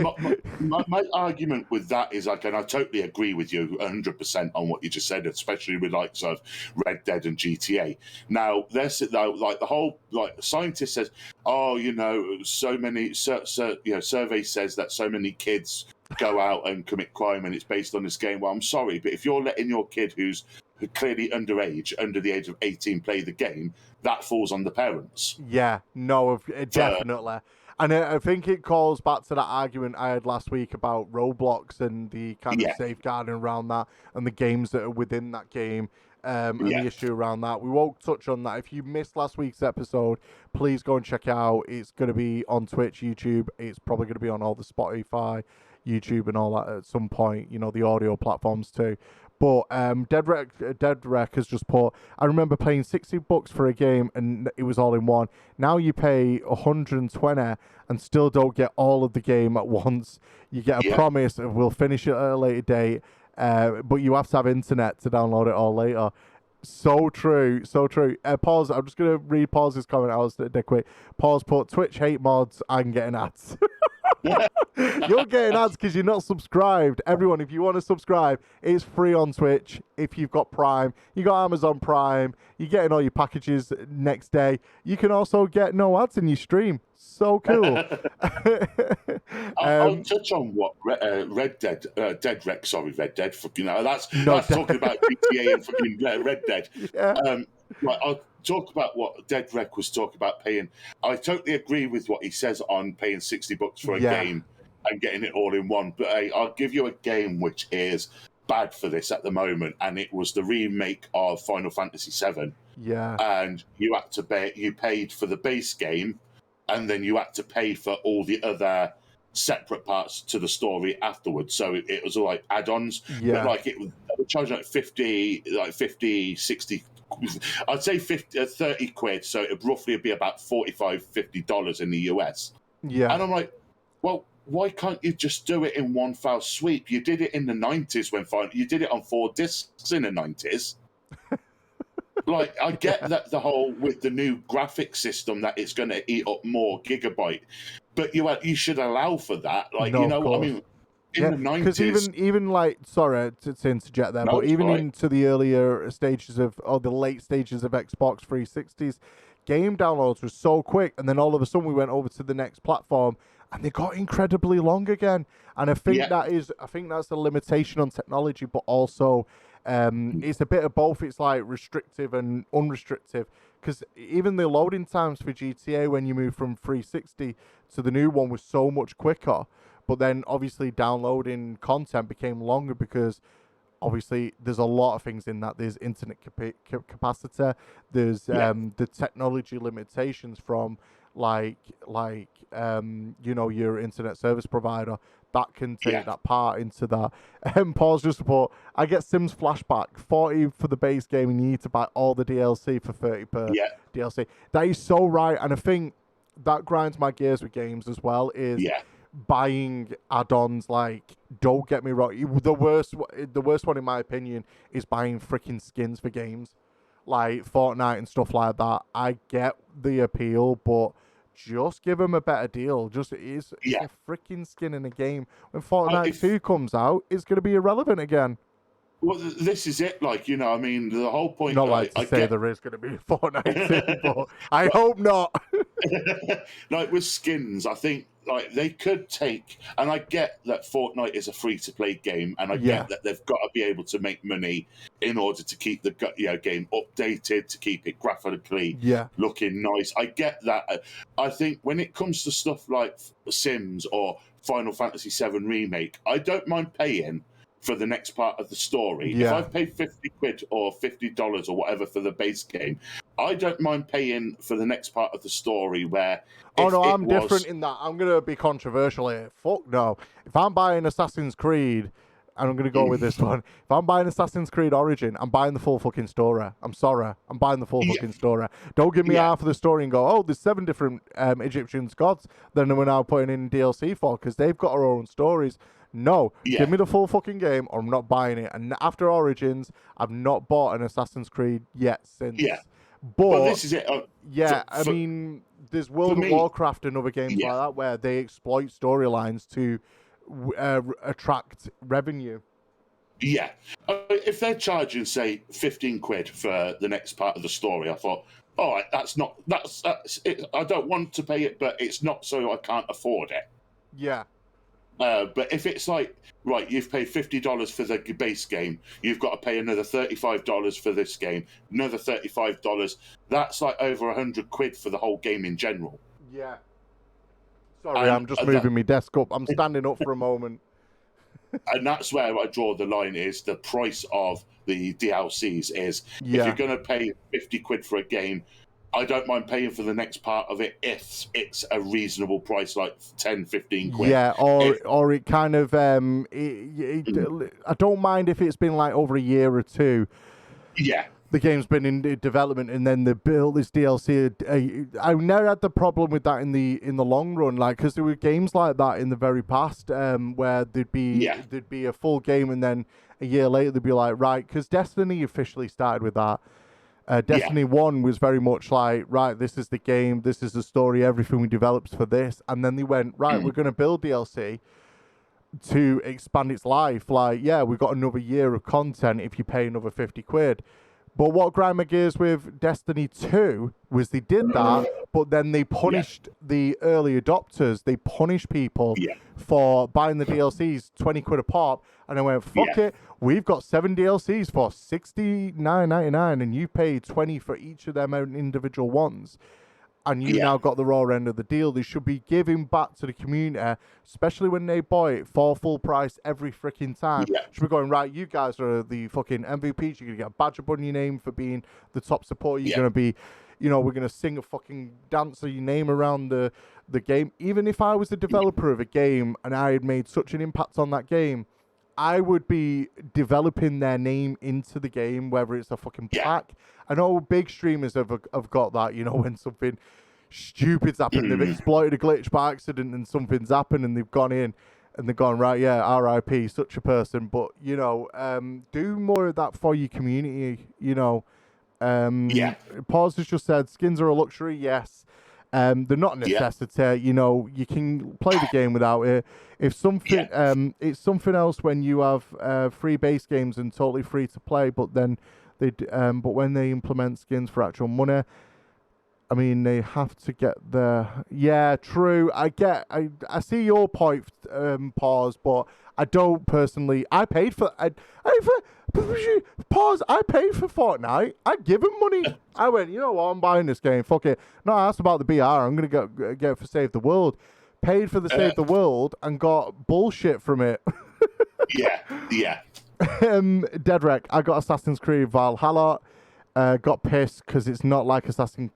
My argument with that is, like, and I totally agree with you 100% on what you just said, especially with likes of Red Dead and GTA. Now, there's like the whole scientist says, oh, you know, so many survey says that so many kids go out and commit crime and it's based on this game. Well, I'm sorry, but if you're letting your kid who's clearly underage, under the age of 18, play the game, that falls on the parents. Yeah, no, definitely. And I think it calls back to that argument I had last week about Roblox and the kind of safeguarding around that and the games that are within that game and the issue around that. We won't touch on that. If you missed last week's episode, please go and check it out. It's going to be on Twitch, YouTube. It's probably going to be on all the Spotify, YouTube and all that at some point, you know, the audio platforms too. But Dead Rec has just put, I remember paying $60 for a game and it was all in one. Now you pay $120 and still don't get all of the game at once. You get a promise of we'll finish it at a later date, but you have to have internet to download it all later. So true, so true. Pause, I'm just going to read Paul's comment. I was dead quick. Pause put, Twitch hate mods, I'm getting ads. You're getting ads because you're not subscribed. Everyone, if you want to subscribe, it's free on Twitch. If you've got Prime, you got Amazon Prime, you're getting all your packages next day. You can also get no ads in your stream. So cool. I'll touch on what Red Dead. Fucking hell, that's talking about GTA and fucking Red Dead. Yeah. I'll talk about what Dead Rec was talking about paying. I totally agree with what he says on paying $60 for a game and getting it all in one. But I'll give you a game which is bad for this at the moment, and it was the remake of Final Fantasy VII. Yeah. And you had to pay. You paid for the base game, and then you had to pay for all the other separate parts to the story afterwards. So it was all like add-ons, Yeah. but like they were charging like 50, 60. I'd say 30 quid. So it'd roughly be about $45-50 in the US. Yeah. And I'm like, well, why can't you just do it in one foul sweep? You did it in the 90s you did it on 4 discs in the 90s. Like, I get that the whole with the new graphic system that it's going to eat up more gigabyte, but you should allow for that. Like, No, you of know, I course. mean, in the 90s. Because even like, sorry to interject there, No, but it's even all right. into the earlier stages or the late stages of Xbox 360s, game downloads were so quick, and then all of a sudden we went over to the next platform, and they got incredibly long again. And I think that's a limitation on technology, but also it's a bit of both. It's like restrictive and unrestrictive, because even the loading times for GTA when you move from 360 to the new one was so much quicker. But then obviously downloading content became longer because obviously there's a lot of things in that. There's internet capacity. There's the technology limitations from like your internet service provider that can take that part into that. Paul's just report, I get Sims Flashback, 40 for the base game, and you need to buy all the DLC for 30 per DLC. That is so right, and I think that grinds my gears with games as well, is buying add-ons. Like, don't get me wrong, the worst one in my opinion is buying freaking skins for games like Fortnite and stuff like that. I get the appeal, but just give them a better deal. It's a freaking skin in a game. When Fortnite 2 comes out, it's going to be irrelevant again. Well, this is it. Like, you know, I mean, the whole point. Not like to say there is going to be a Fortnite 2, but I hope not. Like with skins, I think like they could take, and I get that Fortnite is a free-to-play game, and I get that they've got to be able to make money in order to keep the game updated, to keep it graphically looking nice. I get that. I think when it comes to stuff like Sims or Final Fantasy VII Remake, I don't mind paying for the next part of the story. If I've paid 50 quid or $50 or whatever for the base game, I don't mind paying for the next part of the story where... I'm different in that. I'm going to be controversial here. Fuck no. If I'm buying Assassin's Creed, and I'm going to go with this one, if I'm buying Assassin's Creed Origin, I'm buying the full fucking story. I'm sorry. I'm buying the full fucking story. Don't give me half of the story and go, oh, there's 7 different Egyptian gods that we're now putting in DLC for, because they've got their own stories. No, give me the full fucking game or I'm not buying it. And after Origins, I've not bought an Assassin's Creed yet since. But well, this is it. I mean, there's World of Warcraft and other games like that where they exploit storylines to attract revenue. Yeah. If they're charging, say, 15 quid for the next part of the story, I thought, all right, that's it. I don't want to pay it, but it's not so I can't afford it. Yeah. But if it's like, right, you've paid $50 for the base game, you've got to pay another $35 for this game, another $35, that's like over 100 quid for the whole game in general. Yeah. Sorry, I'm just moving my desk up. I'm standing up for a moment. And that's where I draw the line, is the price of the DLCs is, if you're going to pay 50 quid for a game, I don't mind paying for the next part of it if it's a reasonable price, like 10, 15 quid. Yeah, or it kind of, I don't mind if it's been like over a year or two. Yeah. The game's been in development and then they built this DLC. I've never had the problem with that in the long run, like, because there were games like that in the very past where there'd be a full game and then a year later they'd be like, right, because Destiny officially started with that. Destiny 1 was very much like, right, this is the game, this is the story, everything we developed for this. And then they went, right, we're going to build DLC to expand its life. Like, yeah, we've got another year of content if you pay another 50 quid. But what grind my gears with Destiny 2 was they did that, but then they punished the early adopters. They punished people for buying the DLCs 20 quid a pop. And I went, fuck it. We've got 7 DLCs for $69.99, and you paid 20 for each of them individual ones. and you now got the raw end of the deal. They should be giving back to the community, especially when they buy it for full price every freaking time. Yeah. Should be going, right, you guys are the fucking MVPs. You're going to get a badge upon your name for being the top supporter. You're going to be, we're going to sing a fucking dance of your name around the game. Even if I was the developer of a game and I had made such an impact on that game, I would be developing their name into the game, whether it's a fucking plaque. I know big streamers have got that, when something stupid's happened, they've exploited a glitch by accident and something's happened and they've gone in and they've gone, right, RIP, such a person. But, do more of that for your community, Pause has just said, skins are a luxury, yes. They're not a necessity. You can play the game without it. If something, it's something else when you have free base games and totally free to play. But then but when they implement skins for actual money, I mean, they have to get the. Yeah, true. I see your point, Pause, but I don't personally. I paid for. Pause. I paid for Fortnite. I give them money. I went, you know what? I'm buying this game. Fuck it. No, I asked about the BR. I'm gonna get it for Save the World. Paid for the Save the World and got bullshit from it. Yeah. Deadrek. I got Assassin's Creed Valhalla. Got pissed because it's not like Assassin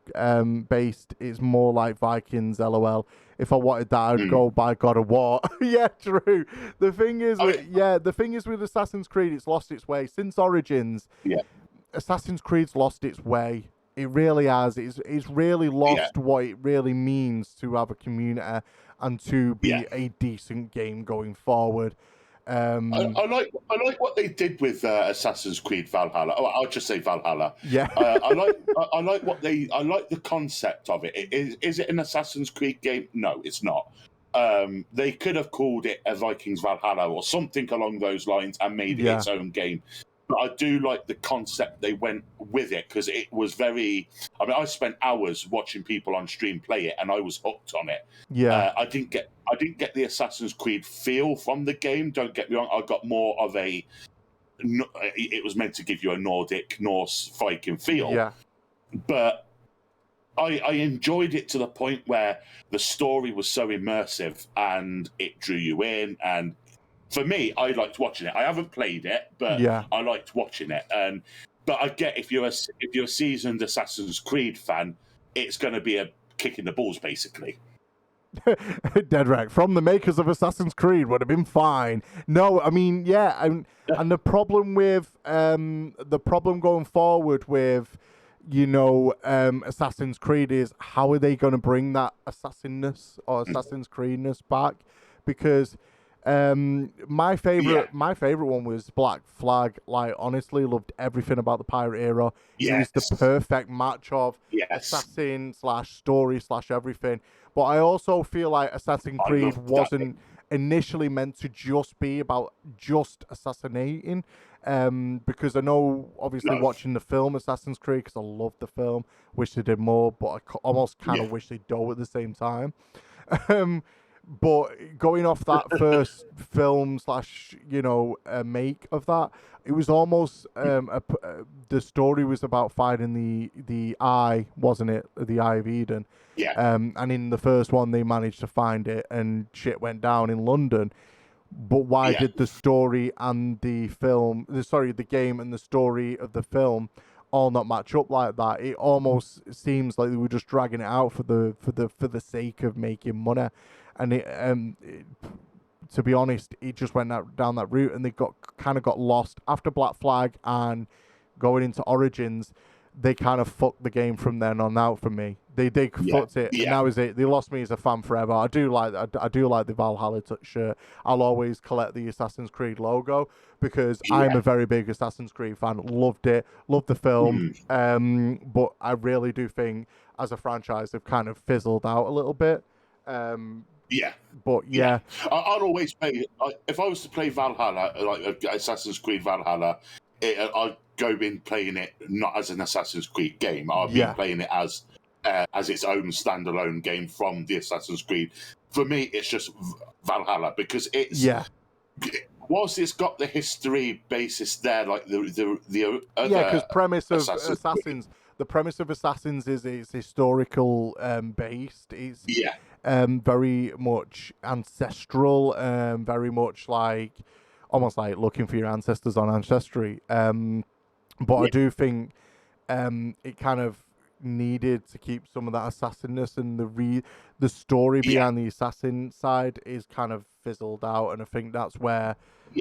based. It's more like Vikings. LOL. If I wanted that, I'd go buy God of War. Yeah, true. The thing is, the thing is with Assassin's Creed, it's lost its way since Origins. Yeah, Assassin's Creed's lost its way. It really has. It's really lost what it really means to have a community and to be a decent game going forward. I like what they did with Assassin's Creed Valhalla. Oh, I'll just say Valhalla. Yeah. I like the concept of it. Is it an Assassin's Creed game? No, it's not. They could have called it a Vikings Valhalla or something along those lines and made it its own game. But I do like the concept they went with it because it was very. I mean, I spent hours watching people on stream play it, and I was hooked on it. Yeah, I didn't get the Assassin's Creed feel from the game. Don't get me wrong. I got more of a. It was meant to give you a Norse Viking feel. Yeah, but I enjoyed it to the point where the story was so immersive and it drew you in. And for me, I liked watching it. I haven't played it, but I liked watching it. But I get if you're a seasoned Assassin's Creed fan, it's going to be a kick in the balls, basically. Deadrek from the makers of Assassin's Creed would have been fine. No, I mean, and the problem with going forward with Assassin's Creed is how are they going to bring that assassinness or Assassin's Creedness back? Because my favorite one was Black Flag. Like, honestly, loved everything about the pirate era. It was the perfect match of assassin / story / everything. But I also feel like Assassin's Creed wasn't initially meant to just be about just assassinating. Because I know, obviously, watching the film Assassin's Creed, because I love the film, wish they did more, but I almost kind of wish they don't at the same time. But going off that first film / make of that, it was almost the story was about finding the eye, wasn't it? The Eye of Eden. Yeah. And in the first one, they managed to find it, and shit went down in London. But why did the story and the game and the story of the film all not match up like that? It almost seems like they were just dragging it out for the sake of making money. And to be honest, it just went down that route, and they got lost after Black Flag and going into Origins. They kind of fucked the game from then on out for me. They fucked it. And that was it. They lost me as a fan forever. I do like the Valhalla shirt. I'll always collect the Assassin's Creed logo because I'm a very big Assassin's Creed fan. Loved it. Loved the film. But I really do think as a franchise they've kind of fizzled out a little bit. But I'd always play. If I was to play Valhalla, like Assassin's Creed Valhalla, I'd go in playing it not as an Assassin's Creed game. I'd be playing it as its own standalone game from the Assassin's Creed. For me, it's just Valhalla because it's whilst it's got the history basis there, like the other because premise of Assassins. the premise of Assassins is it's historical based. It's Yeah. very much ancestral, very much like almost like looking for your ancestors on Ancestry. But I do think it kind of needed to keep some of that assassinness, and the story behind the assassin side is kind of fizzled out, and I think that's where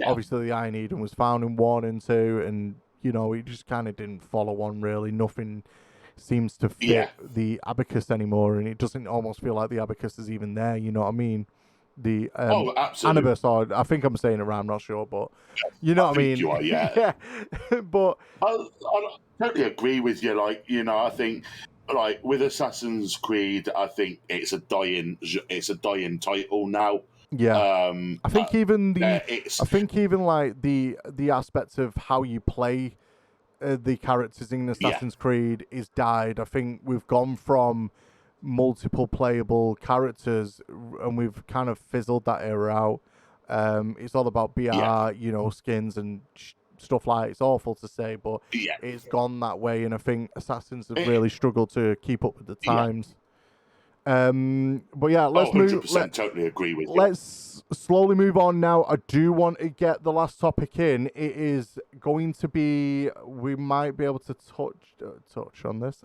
obviously the Iron Eden was found in 1 and 2, and you know it just kind of didn't follow on really. Nothing seems to fit the Abacus anymore, and it doesn't almost feel like the Abacus is even there. You know what I mean? The absolutely. Anubis, or I think I'm saying it right. I'm not sure, but you know what I mean. You are, yeah. But I totally agree with you. Like, you know, I think like with Assassin's Creed, I think it's a dying title now. Yeah, I think even like the aspect of how you play the characters in Assassin's Creed is died. I think we've gone from multiple playable characters, and we've kind of fizzled that era out. It's all about BR, you know, skins and stuff like. It's awful to say, but it's gone that way, and I think Assassins have really struggled to keep up with the times. But yeah, let's move. Totally agree with you. Let's slowly move on now. I do want to get the last topic in. It is going to be. We might be able to touch on this.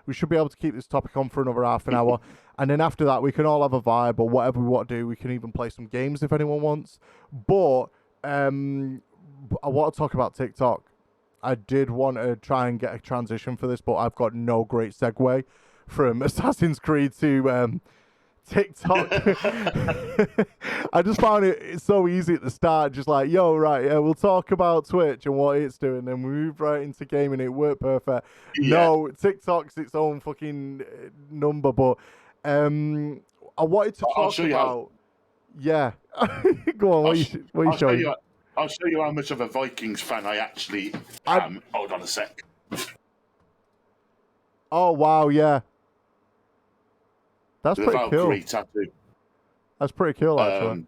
We should be able to keep this topic on for another half an hour, and then after that, we can all have a vibe or whatever we want to do. We can even play some games if anyone wants. But I want to talk about TikTok. I did want to try and get a transition for this, but I've got no great segue from Assassin's Creed to TikTok. I just found it's so easy at the start, just like, yo, right, we'll talk about Twitch and what it's doing, then we move right into gaming. It worked perfect. No, TikTok's its own fucking number, but I wanted to talk about... Yeah. Go on, what are you showing? I'll show you how much of a Vikings fan I actually am. Hold on a sec. Oh, wow, yeah. That's pretty cool. Valkyrie tattoo. That's pretty cool, actually.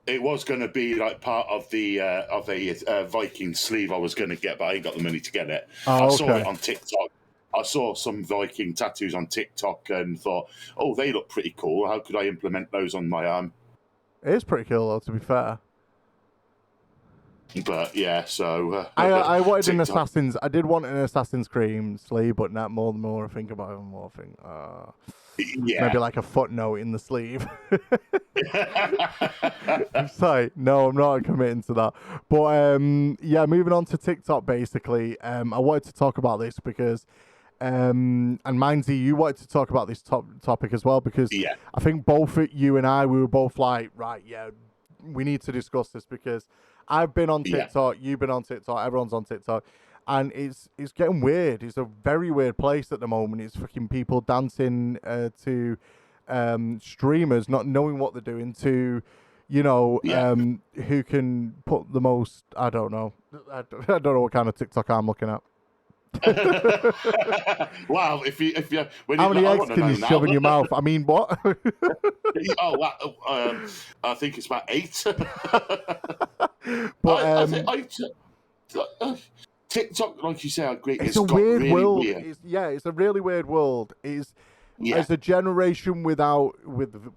It was going to be like part of a Viking sleeve I was going to get, but I ain't got the money to get it. I saw it on TikTok. I saw some Viking tattoos on TikTok and thought, oh, they look pretty cool. How could I implement those on my arm? It is pretty cool, though, to be fair. But yeah, so I wanted TikTok. An Assassin's. I did want an Assassin's Creed sleeve, but not more and more I think about it, more I think, maybe like a footnote in the sleeve. It's like, no, I'm not committing to that. But yeah, moving on to TikTok. Basically, I wanted to talk about this because, and Mindsy, you wanted to talk about this topic as well because I think both you and I, we were both like, right, yeah, we need to discuss this because I've been on TikTok, you've been on TikTok, everyone's on TikTok, and it's getting weird. It's a very weird place at the moment. It's fucking people dancing to streamers, not knowing what they're doing, to, you know, who can put the most, I don't know what kind of TikTok I'm looking at. Wow, if you when how many eggs can you shove in your mouth? I mean, what? I think it's about 8. But TikTok, like you say, I agree. It's a weird really world. Weird. It's a really weird world. As a generation with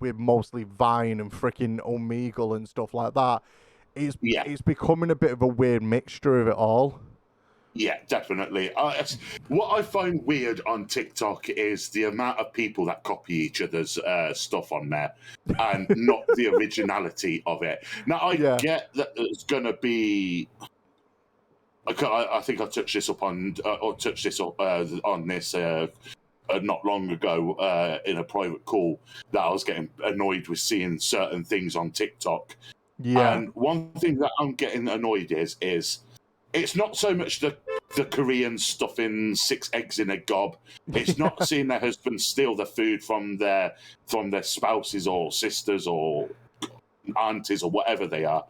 mostly Vine and freaking Omegle and stuff like that, it's becoming a bit of a weird mixture of it all. Yeah, definitely. What I find weird on TikTok is the amount of people that copy each other's stuff on there and not the originality of it. Now, I get that there's going to be... I think I touched this up on this not long ago in a private call, that I was getting annoyed with seeing certain things on TikTok. Yeah. And one thing that I'm getting annoyed is it's not so much the Koreans stuffing 6 eggs in a gob. It's not seeing their husbands steal the food from their spouses or sisters or aunties or whatever they are.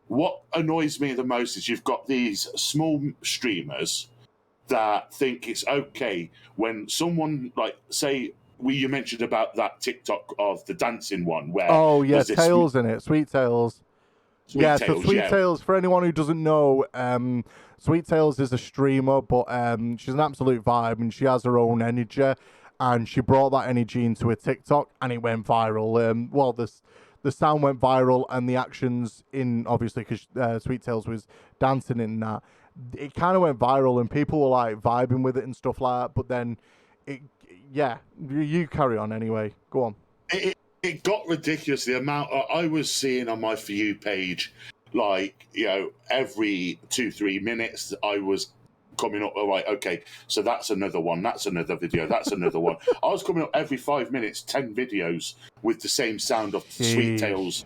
What annoys me the most is you've got these small streamers that think it's okay when someone, like, say, you mentioned about that TikTok of the dancing one where... Oh, yeah, Tails in it, Sweet Tails. Yeah, so Sweet Tales, for anyone who doesn't know, Sweet Tales is a streamer, but she's an absolute vibe, and she has her own energy, and she brought that energy into a TikTok, and it went viral. Well, the sound went viral, and the actions obviously, because Sweet Tales was dancing in that, it kind of went viral, and people were like vibing with it and stuff like that, but then, you carry on anyway. Go on. It got ridiculous, the amount I was seeing on my For You page, like, every 2-3 minutes I was coming up, okay, so that's another one, that's another video, that's another one. I was coming up every 5 minutes, 10 videos with the same sound of Sweet Tales.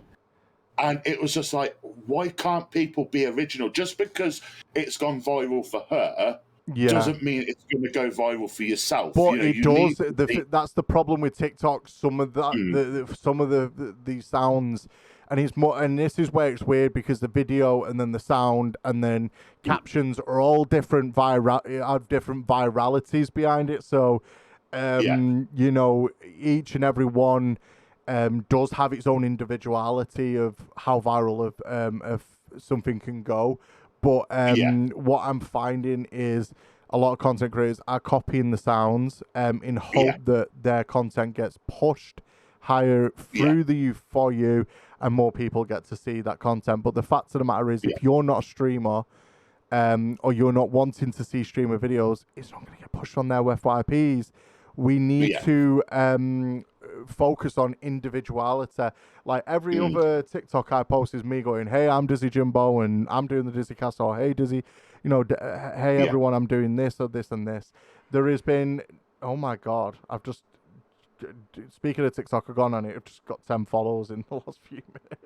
And it was just like, why can't people be original? Just because it's gone viral for her doesn't mean it's going to go viral for yourself. But it does. That's the problem with TikTok. Some of that, some of the sounds, and it's more. And this is where it's weird because the video and then the sound and then captions are all different. Have different viralities behind it. So, each and every one does have its own individuality of how viral of something can go. But what I'm finding is a lot of content creators are copying the sounds in hope that their content gets pushed higher through for you and more people get to see that content. But the fact of the matter is, if you're not a streamer or you're not wanting to see streamer videos, it's not going to get pushed on their FYPs. We need to focus on individuality. Like every other TikTok I post is me going, hey, I'm Dizzy Jimbo and I'm doing the Dizzycast, or hey, Dizzy, hey, everyone, I'm doing this or this and this. There has been, oh my God, I've just, speaking of TikTok, I've gone on it, I've just got 10 follows in the last few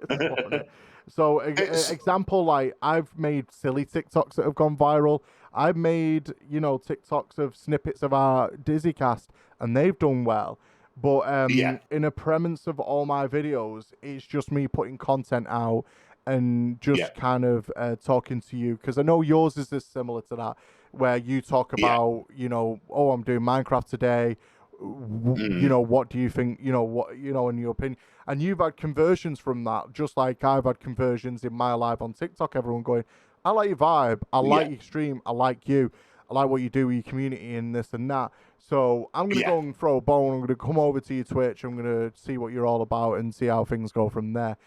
minutes. So, example, like, I've made silly TikToks that have gone viral. I've made, TikToks of snippets of our Dizzycast, and they've done well. But in a premise of all my videos, it's just me putting content out and just kind of talking to you. Because I know yours is this similar to that, where you talk about, oh, I'm doing Minecraft today. What do you think, in your opinion? And you've had conversions from that, just like I've had conversions in my life on TikTok. Everyone going, I like your vibe. I like your stream. I like you. I like what you do with your community and this and that. So I'm going to go and throw a bone. I'm going to come over to your Twitch. I'm going to see what you're all about and see how things go from there.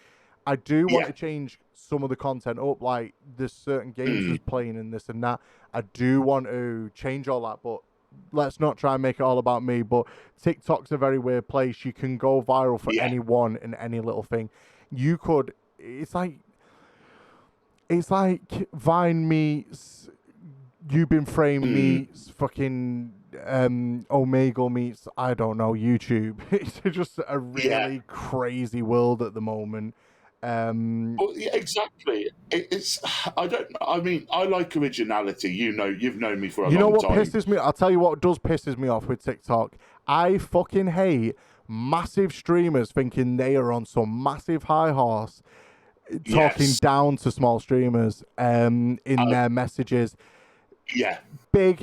I do want to change some of the content up, like there's certain games that's playing and this and that. I do want to change all that, but let's not try and make it all about me. But TikTok's a very weird place. You can go viral for anyone and any little thing. You could, it's like Vine meets You've Been Framed meets fucking Omegle meets, I don't know, YouTube. It's just a really crazy world at the moment. Well, yeah, exactly. I like originality. You've known me for a long time. You know what pisses me? I'll tell you what pisses me off with TikTok. I fucking hate massive streamers thinking they are on some massive high horse, talking down to small streamers in their messages. Yeah. Big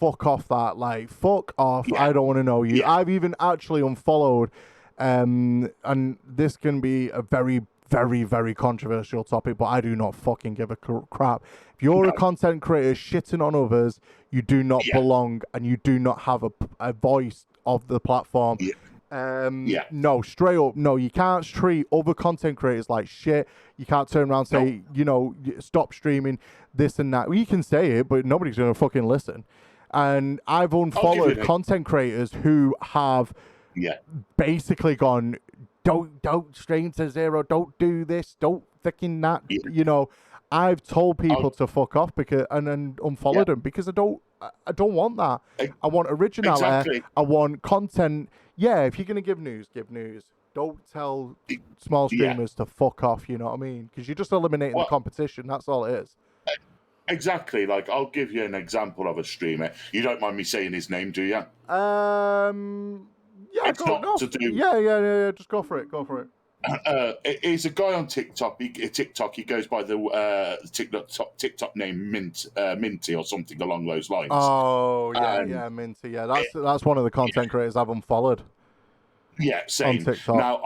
fuck off that. Like, fuck off. Yeah. I don't want to know you. Yeah. I've even actually unfollowed, and this can be a very, very, very controversial topic, but I do not fucking give a crap. If you're a content creator shitting on others, you do not belong, and you do not have a voice of the platform. Yeah. No, straight up, no, you can't treat other content creators like shit. You can't turn around and say, stop streaming this and that. Well, you can say it, but nobody's going to fucking listen. And I've unfollowed content creators who have basically gone, don't stream to zero, don't do this, don't fucking that. I've told people to fuck off and then unfollow them because I don't want that. I want originality. Exactly. I want content. Yeah, if you're going to give news, give news. Don't tell small streamers to fuck off, you know what I mean? Because you're just eliminating the competition. That's all it is. Exactly. Like, I'll give you an example of a streamer. You don't mind me saying his name, do you? Yeah, go. Yeah. Just go for it. Go for it. He's a guy on TikTok. He goes by the TikTok name Minty or something along those lines. Oh yeah, Minty. Yeah, that's one of the content creators I've unfollowed. Yeah, same. On TikTok. Now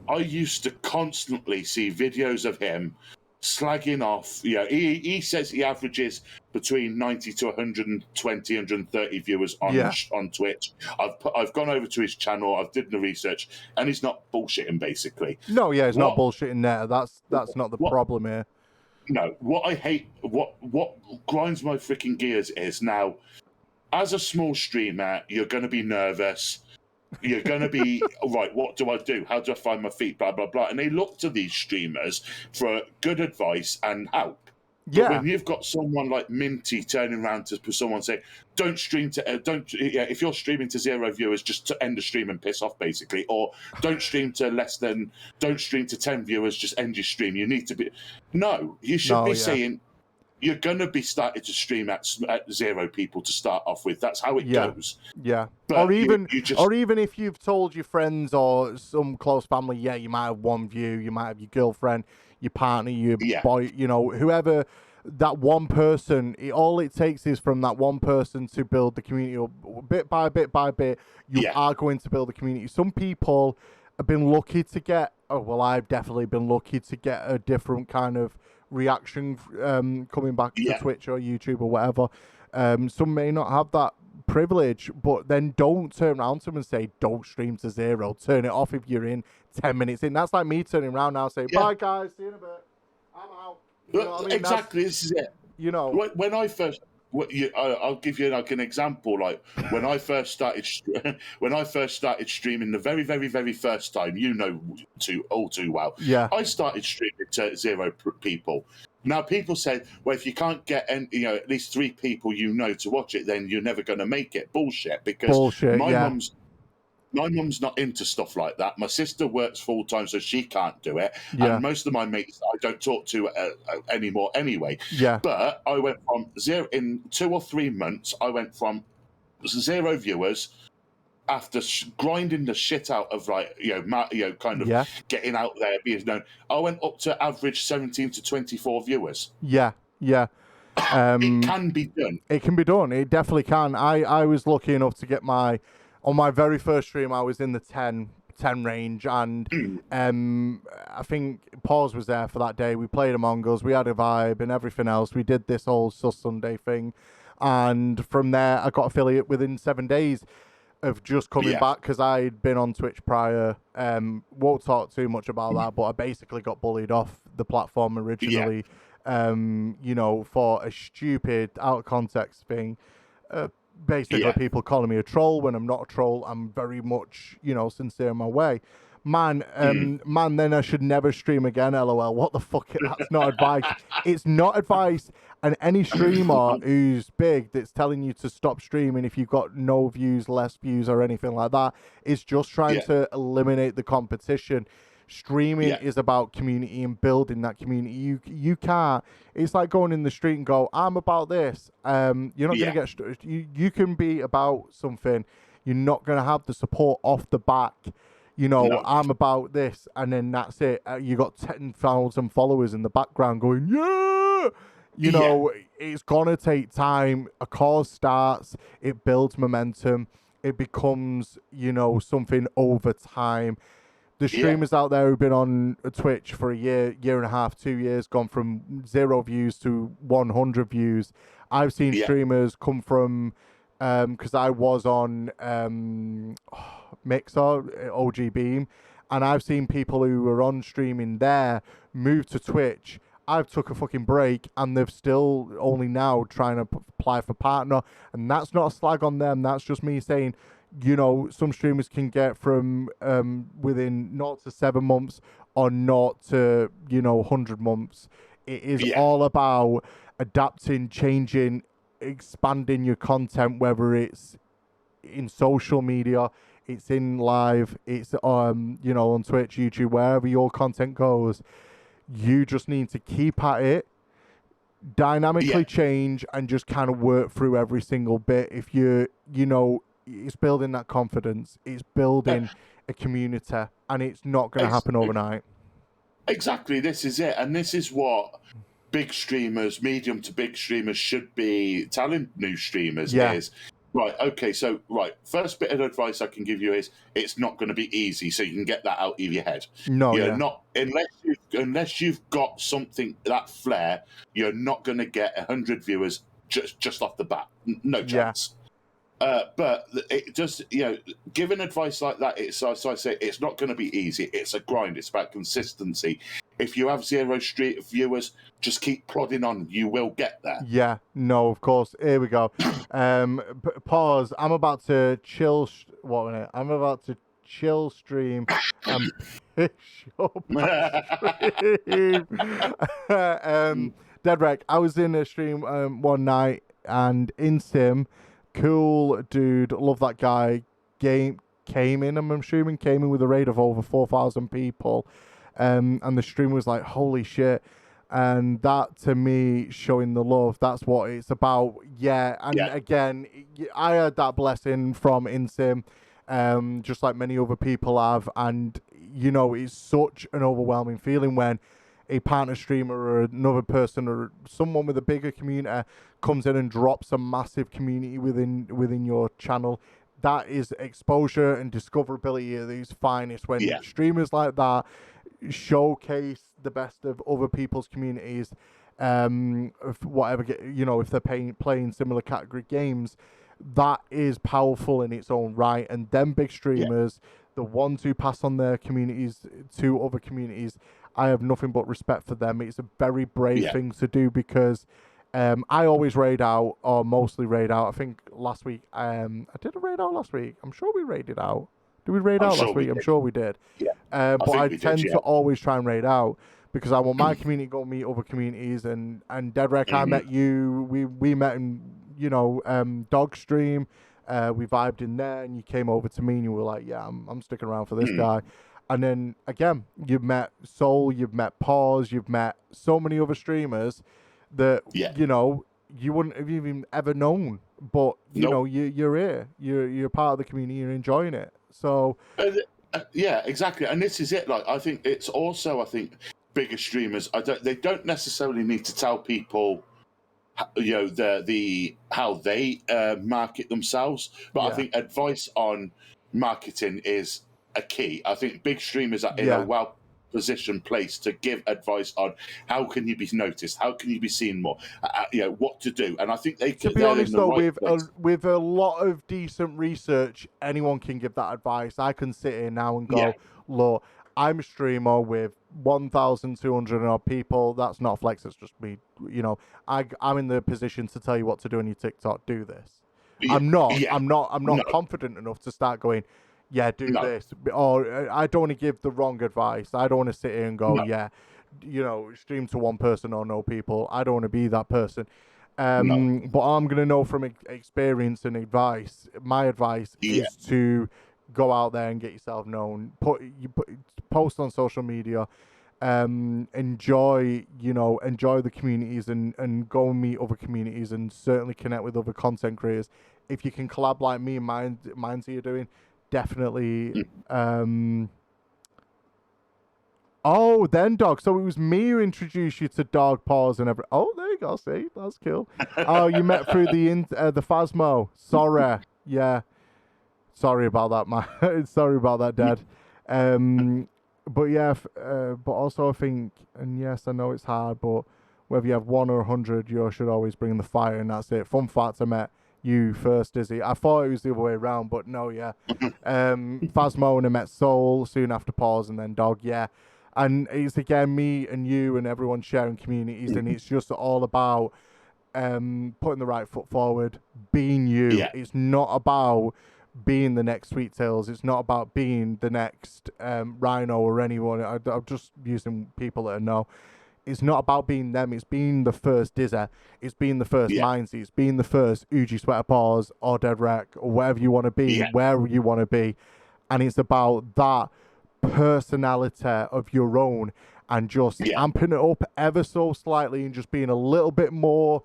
I used to constantly see videos of him slagging off. He says he averages between 90 to 120, 130 viewers on Twitch. I've gone over to his channel. I've did the research, and he's not bullshitting. Basically, no, yeah, it's not bullshitting there. That's not the problem here. No, what I hate, what grinds my freaking gears is now, as a small streamer, you're going to be nervous. You're going to be, right, what do I do? How do I find my feet? Blah, blah, blah. And they look to these streamers for good advice and help. But when you've got someone like Minty turning around to someone saying, don't stream to, if you're streaming to 0 viewers, just to end the stream and piss off, basically. Or don't stream to 10 viewers, just end your stream. You need to be, no, you should be saying, you're going to be starting to stream at 0 people to start off with. That's how it goes. Yeah. But or even if you've told your friends or some close family, you might have 1 view, you might have your girlfriend, your partner, your boy, whoever, that one person, all it takes is from that one person to build the community up. Bit by bit by bit, you are going to build the community. Some people have been lucky to get, I've definitely been lucky to get a different kind of reaction coming back to Twitch or YouTube or whatever. Some may not have that privilege, but then don't turn around to them and say, don't stream to 0. Turn it off if you're in 10 minutes in. That's like me turning around now saying, bye guys, see you in a bit. I'm out. You know what I mean? Exactly, this is it. When I first, I'll give you like an example. Like when I first started streaming the very, very, very first time, all too well. Yeah. I started streaming to 0 people. Now people said, well, if you can't get at least 3 people to watch it, then you're never going to make it. Bullshit. Because my mum's not into stuff like that. My sister works full time, so she can't do it. Yeah. And most of my mates I don't talk to anymore anyway. Yeah. But I went from 0 in 2 or 3 months. I went from 0 viewers after grinding the shit out of getting out there, being known. I went up to average 17 to 24 viewers. Yeah. Yeah. It can be done. It can be done. It definitely can. I was lucky enough to get on my very first stream, I was in the 10 range, and I think Paws was there for that day. We played Among Us, we had a vibe and everything else. We did this whole Sus Sunday thing, and from there, I got affiliate within 7 days of just coming back, because I'd been on Twitch prior. Won't talk too much about that, but I basically got bullied off the platform originally, for a stupid, out of context thing. Basically, people calling me a troll when I'm not a troll. I'm very much, sincere in my way. Man, then I should never stream again, LOL. What the fuck? That's not advice. It's not advice. And any streamer who's big that's telling you to stop streaming if you've got no views, less views, or anything like that, is just trying to eliminate the competition. Streaming is about community and building that community. You can't. It's like going in the street and go, I'm about this. You're not going to get. You can be about something. You're not going to have the support off the back. I'm about this, and then that's it. You got 10,000 followers in the background going, it's gonna take time. A cause starts. It builds momentum. It becomes, something over time. The streamers out there who've been on Twitch for a year and a half, 2 years, gone from 0 views to 100 views. I've seen streamers come from, because I was on Mixer, OG Beam, and I've seen people who were on streaming there move to Twitch. I've took a fucking break, and they've still only now trying to apply for partner, and that's not a slag on them. That's just me saying, some streamers can get from within 0 to 7 months or 0 to 100 months. It is all about adapting, changing, expanding your content, whether it's in social media, it's in live, it's on Twitch, YouTube, wherever your content goes. You just need to keep at it, dynamically change, and just kind of work through every single bit. If it's building that confidence, it's building a community, and it's not going to happen overnight. Exactly, this is it, and this is what big streamers, medium to big streamers, should be telling new streamers is Right. Okay. So, first bit of advice I can give you is it's not going to be easy. So you can get that out of your head. No, You're yeah. not unless you've got something that flair. You're not going to get 100 viewers just off the bat. No chance. But it just, giving advice like that, so I say it's not going to be easy. It's a grind. It's about consistency. If you have 0 street viewers, just keep plodding on. You will get there. Yeah, no, of course. Here we go. Pause. I'm about to chill. What minute? I'm about to chill stream and pish up my stream. Deadrek, I was in a stream one night and in sim, cool dude, love that guy. Came in, I'm assuming, came in with a raid of over 4,000 people. And the stream was like, holy shit. And that, to me, showing the love, that's what it's about. Yeah, and again, I had that blessing from InSim, just like many other people have. And, it's such an overwhelming feeling when a partner streamer or another person or someone with a bigger community comes in and drops a massive community within your channel. That is exposure and discoverability at its finest when streamers like that showcase the best of other people's communities, if they're playing similar category games. That is powerful in its own right. And them big streamers, the ones who pass on their communities to other communities, I have nothing but respect for them. It's a very brave thing to do because I always raid out, or mostly raid out. I think last week, I did a raid out last week. I'm sure we raided out. Did we raid out last week? I'm sure we did. Yeah. But I tend to always try and raid out because I want my community to go meet other communities. And Deadrek, I met you. We met in, Dog Stream. We vibed in there, and you came over to me, and you were like, "Yeah, I'm sticking around for this guy." And then again, you've met Soul, you've met Paws, you've met so many other streamers that you wouldn't have even ever known. But you're here. You're part of the community. You're enjoying it. So yeah, exactly. And this is it. Like, I think it's also, bigger streamers, they don't necessarily need to tell people, how they market themselves. But I think advice on marketing is a key. I think big streamers are in a well-positioned place to give advice on how can you be noticed, how can you be seen more, what to do. And I think they can. To be honest, though, with a lot of decent research, anyone can give that advice. I can sit here now and go, look, I'm a streamer with 1,200 odd people. That's not flex. It's just me. I'm in the position to tell you what to do on your TikTok. Do this. I'm not confident enough to start going, do this. Or I don't want to give the wrong advice. I don't want to sit here and go, stream to one person or no people. I don't want to be that person. But I'm going to know from experience and advice. My advice is to go out there and get yourself known. Post on social media. Enjoy the communities and go and meet other communities and certainly connect with other content creators. If you can collab like me and Minds are doing, definitely. Oh, then Dog. So it was me who introduced you to Dog Paws and everything. Oh, there you go. See, that's cool. Oh, you met through the Phasmo. Sorry. Yeah. Sorry about that, man. Sorry about that, Dad. But yeah, but also I think, and yes, I know it's hard, but whether you have 1 or 100, you should always bring the fire, and that's it. Fun fact, I met you first, Dizzy. I thought it was the other way around, but no, yeah. Phasmo, and I met Soul soon after Pause, and then Dog, yeah. And it's again me and you and everyone sharing communities, and it's just all about putting the right foot forward, being you. Yeah. It's not about being the next Sweet Tails. It's not about being the next Rhino or anyone. I'm just using people that I know. It's not about being them. It's being the first Dizzer. It's being the first Mindsy. It's being the first Uji Sweater Paws or Deadrek or wherever you want to be, wherever you want to be. And it's about that personality of your own and just amping it up ever so slightly and just being a little bit more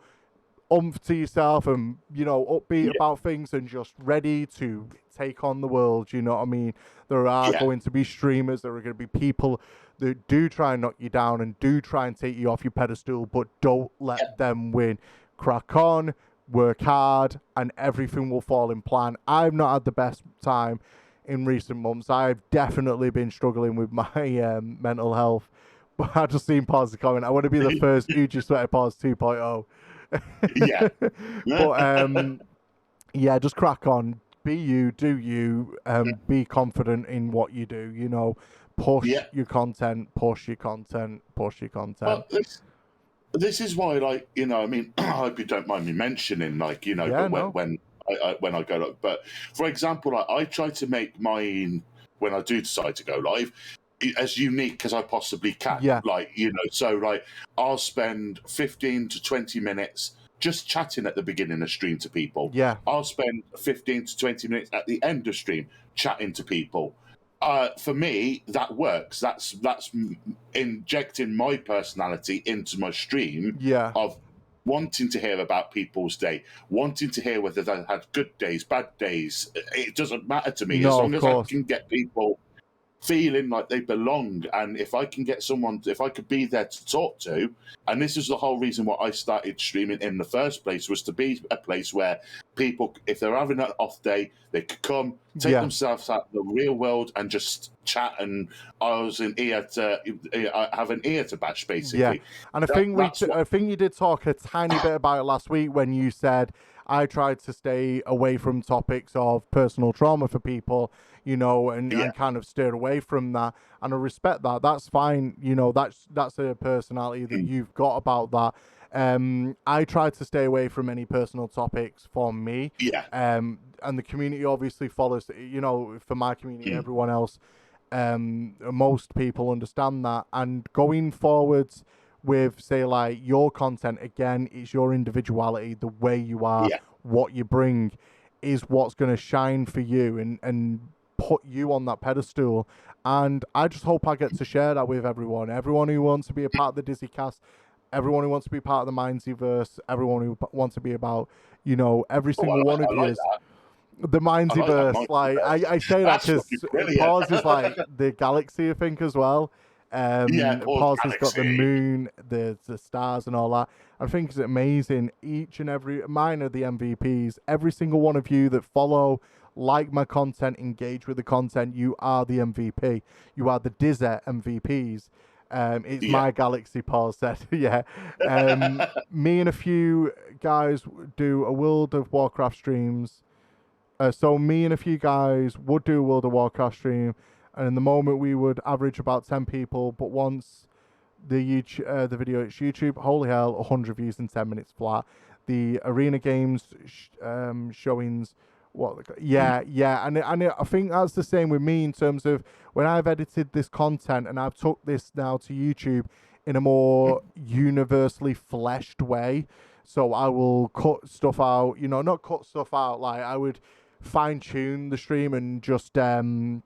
oomph to yourself and, upbeat about things and just ready to take on the world. You know what I mean? There are going to be streamers. There are going to be people that do try and knock you down and do try and take you off your pedestal, but don't let them win. Crack on, work hard, and everything will fall in plan. I've not had the best time in recent months. I've definitely been struggling with my mental health. But I just seen pause the comment. I want to be the first Uji Sweater Pause 2.0. Yeah. But yeah, just crack on. Be you, do you. Be confident in what you do. You know, push your content, push your content, push your content. Well, this is why, like, you know, I mean, I hope you don't mind me mentioning, like, you know, Yeah, but when I go live. But for example, I try to make mine when I do decide to go live as unique as I possibly can. Yeah. Like, you know, so like I'll spend 15 to 20 minutes just chatting at the beginning of stream to people. Yeah. I'll spend 15 to 20 minutes at the end of stream chatting to people. For me, that works. That's injecting my personality into my stream. Yeah. Of wanting to hear about people's day, wanting to hear whether they had good days, bad days. It doesn't matter to me, No, as long of as course. I can get people feeling like they belong, and if I can get someone, if I could be there to talk to, and this is the whole reason why I started streaming in the first place, was to be a place where people, if they're having an off day, they could come, take themselves out of the real world and just chat, and I was an ear to, I have an ear to bash, basically. Yeah, and I think you did talk a tiny bit about it last week when you said I tried to stay away from topics of personal trauma for people, you know, and kind of steer away from that. And I respect that. That's fine. You know, that's a personality that you've got about that. I tried to stay away from any personal topics for me. Yeah. And the community obviously follows, you know, for my community, everyone else, most people understand that. And going forwards with, say, like your content, again, it's your individuality, the way you are, what you bring is what's going to shine for you and put you on that pedestal. And I just hope I get to share that with everyone who wants to be a part of the Dizzycast, everyone who wants to be part of the Mindsyverse, everyone who wants to be about, you know, every single one of you. The Mindsyverse, I say that because Pause is like the galaxy, I think, as well. Pause has got the moon, the stars and all that. I think it's amazing. Each and every, mine are the MVPs. Every single one of you that follow, like my content, engage with the content, you are the MVP. You are the Dizzy MVPs. It's my galaxy, Paul said. Me and a few guys do a World of Warcraft streams. So me and a few guys would do a World of Warcraft stream, and in the moment we would average about 10 people, but once the video hits YouTube, holy hell, 100 views in 10 minutes flat. The arena games showings, and I think that's the same with me in terms of when I've edited this content and I've took this now to YouTube in a more universally fleshed way. So I will cut stuff out, you know, not cut stuff out, like I would fine tune the stream and just, you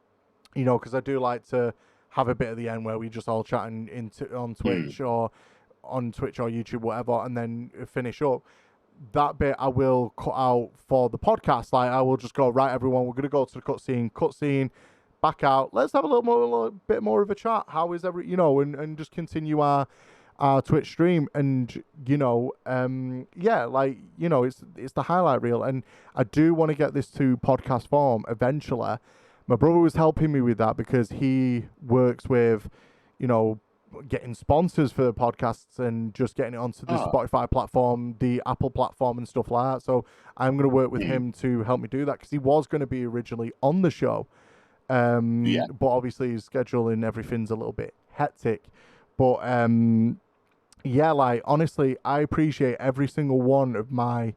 know, because I do like to have a bit at the end where we just all chatting on Twitch or YouTube, whatever, and then finish up. That bit I will cut out for the podcast. Like I will just go, right, everyone, we're gonna go to the cutscene, back out. Let's have a little bit more of a chat. How is you know, and just continue our Twitch stream, and you know, like, you know, it's the highlight reel, and I do want to get this to podcast form eventually. My brother was helping me with that because he works with, you know, getting sponsors for podcasts and just getting it onto the Spotify platform, the Apple platform and stuff like that. So I'm going to work with him to help me do that because he was going to be originally on the show. But obviously his schedule and everything's a little bit hectic. But like, honestly, I appreciate every single one of my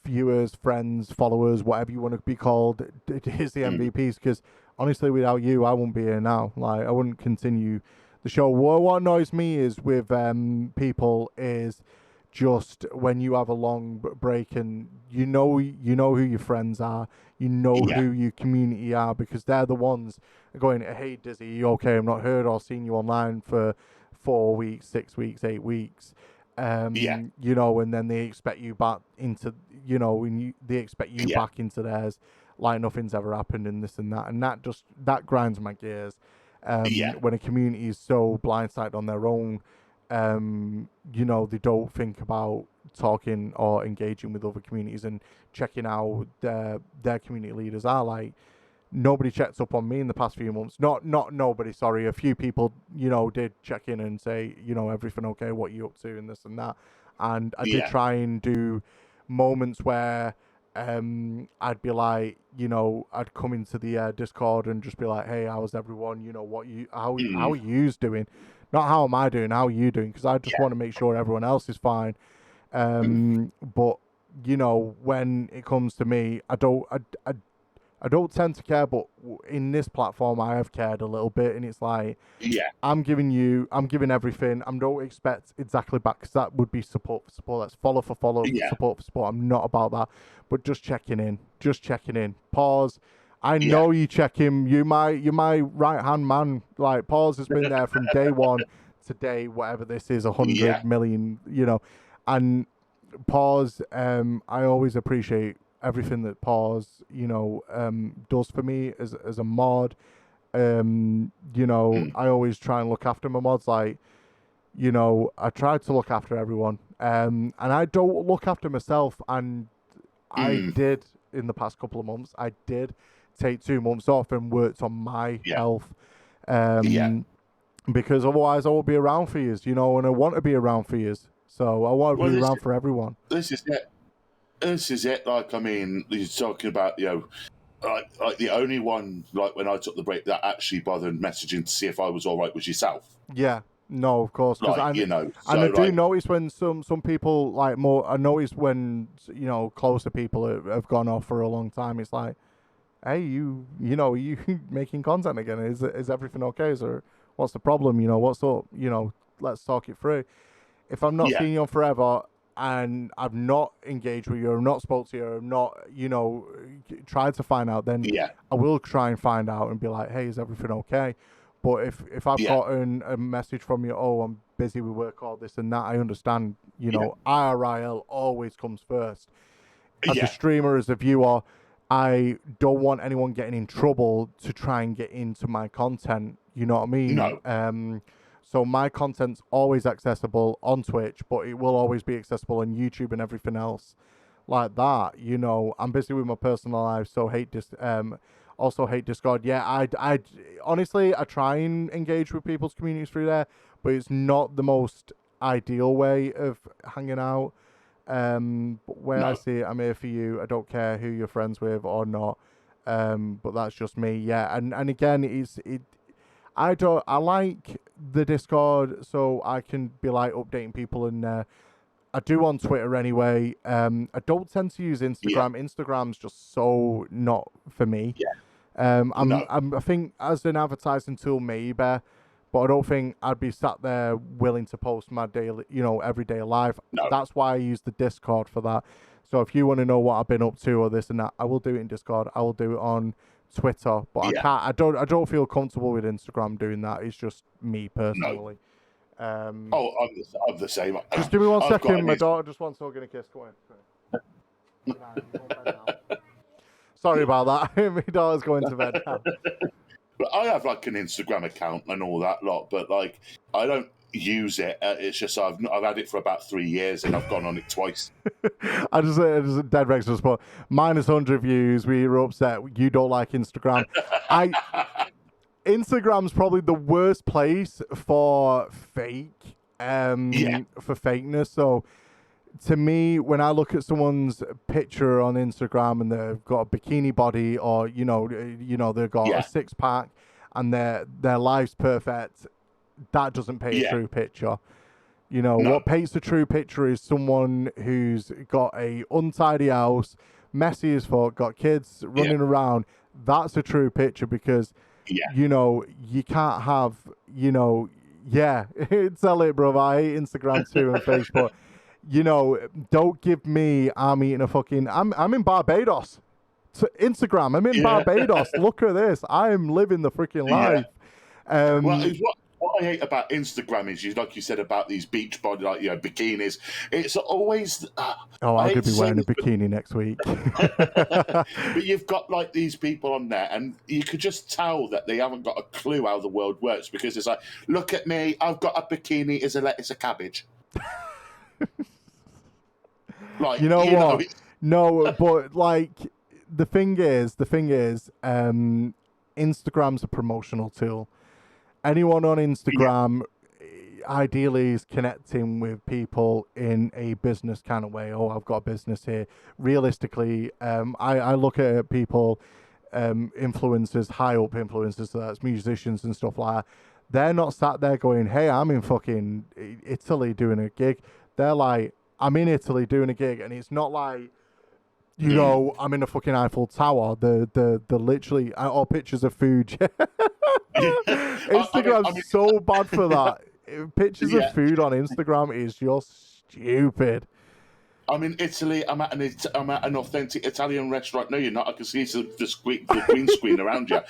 viewers, friends, followers, whatever you want to be called, is the MVPs, because honestly, without you, I wouldn't be here now. Like, I wouldn't continue the show. What annoys me is with people is just when you have a long break and you know who your friends are, you know who your community are, because they're the ones going, hey Dizzy, you okay? I've not heard or seen you online for 4 weeks, 6 weeks, 8 weeks. You know, and then they expect you back into, you know, they expect you back into theirs like nothing's ever happened and this and that grinds my gears. When a community is so blindsided on their own, you know, they don't think about talking or engaging with other communities and checking out their community leaders are. Like, nobody checked up on me in the past few months. Not nobody, sorry. A few people, did check in and say, everything okay, what you up to and this and that. And I did try and do moments where I'd be like, I'd come into the Discord and just be like, hey, how's everyone? How are yous doing? Not how am I doing, how are you doing? Because I just want to make sure everyone else is fine. But, when it comes to me, I don't tend to care, but in this platform, I have cared a little bit, and it's like, I'm giving everything. I don't expect exactly back, because that would be support for support. That's follow for follow, support for support. I'm not about that, but just checking in. Pause. I know you check him. You're my right hand man. Like, Pause has been there from day one to day, whatever this is, 100 million, and Pause. I always appreciate everything that Pause, does for me as a mod. I always try and look after my mods. Like, I try to look after everyone. And I don't look after myself. And I did in the past couple of months. I did take 2 months off and worked on my health. Because otherwise I won't be around for years, and I want to be around for years. So I want to be around for everyone. This is it. Like, I mean, you're talking about, like the only one, like, when I took the break that actually bothered messaging to see if I was all right was yourself. Yeah, no, of course. Like, I do notice when some people, like, more, I notice when, closer people have gone off for a long time, it's like, hey, you making content again? Is everything okay? What's the problem? What's up? Let's talk it through. If I'm not seeing you forever, and I've not engaged with you, or not spoke to you, or not, tried to find out, then I will try and find out and be like, hey, is everything okay? But if I've gotten a message from you, oh, I'm busy with work, all this and that, I understand, IRL always comes first. As a streamer, as a viewer, I don't want anyone getting in trouble to try and get into my content, you know what I mean? No. So my content's always accessible on Twitch, but it will always be accessible on YouTube and everything else like that. I'm busy with my personal life, so also hate Discord. Yeah, I honestly, I try and engage with people's communities through there, but it's not the most ideal way of hanging out. But where I see it, I'm here for you. I don't care who you're friends with or not. But that's just me. Yeah, and again, I like the Discord, so I can be like updating people, and I do on Twitter anyway. I don't tend to use Instagram. Instagram's just so not for me. I think as an advertising tool, maybe, but I don't think I'd be sat there willing to post my daily, everyday life. That's why I use the Discord for that. So if you want to know what I've been up to or this and that, I will do it in Discord. I will do it on Twitter, but I don't feel comfortable with Instagram doing that. It's just me personally. I'm the same. Just give me 1 second. My daughter just wants to hug and a kiss. Go on. Sorry about that. My daughter's going to bed now. But I have like an Instagram account and all that lot, but like I don't use it. It's just I've had it for about 3 years and I've gone on it twice. I just Dead Rex just put minus 100 views. We were upset. You don't like Instagram. Instagram's probably the worst place for fake. For fakeness. So to me, when I look at someone's picture on Instagram and they've got a bikini body, or they've got a 6-pack and their life's perfect, that doesn't paint a true picture. What paints a true picture is someone who's got a untidy house, messy as fuck, got kids running around. That's a true picture, because you can't have, tell it, bro. I hate Instagram too and Facebook. Don't give me I'm eating a fucking I'm in Barbados. Instagram, I'm in Barbados. Look at this. I'm living the freaking life. What I hate about Instagram is, like you said about these beach body, like bikinis. It's always. I could be wearing a bikini next week. But you've got like these people on there, and you could just tell that they haven't got a clue how the world works, because it's like, look at me, I've got a bikini. It's a cabbage. Like, you know what? it's- No, but like the thing is, Instagram's a promotional tool. Anyone on Instagram ideally is connecting with people in a business kind of way. Oh, I've got a business here. Realistically, I look at people, influencers, high up influencers, so that's musicians and stuff like that. They're not sat there going, hey, I'm in fucking Italy doing a gig. They're like, I'm in Italy doing a gig, and it's not like, you know, I'm in a fucking Eiffel Tower. The literally, or pictures of food. Instagram's so bad for that. Pictures of food on Instagram is just stupid. I'm in Italy. I'm at an authentic Italian restaurant. No, you're not. I can see the green screen around you.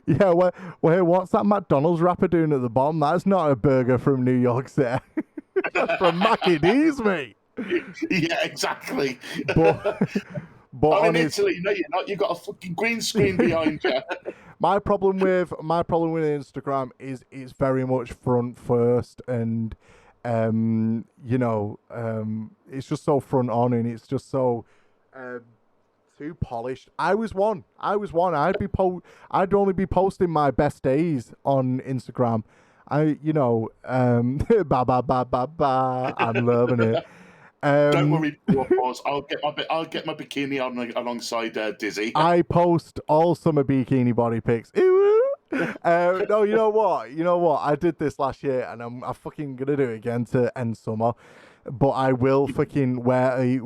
Yeah, what's that McDonald's wrapper doing at the bottom? That's not a burger from New York City. That's from Mackie D's, mate. Yeah, exactly. But I'm in Italy. No, you're not. You've got a fucking green screen behind you. My problem with Instagram is it's very much front first, and you know, it's just so front on, and it's just so too polished. I was one. I'd only be posting my best days on Instagram. I'm loving it. Don't worry, pause. I'll get my bikini on alongside Dizzy. I post all summer bikini body pics. No, you know what? I did this last year, and I'm fucking gonna do it again to end summer. But I will fucking wear a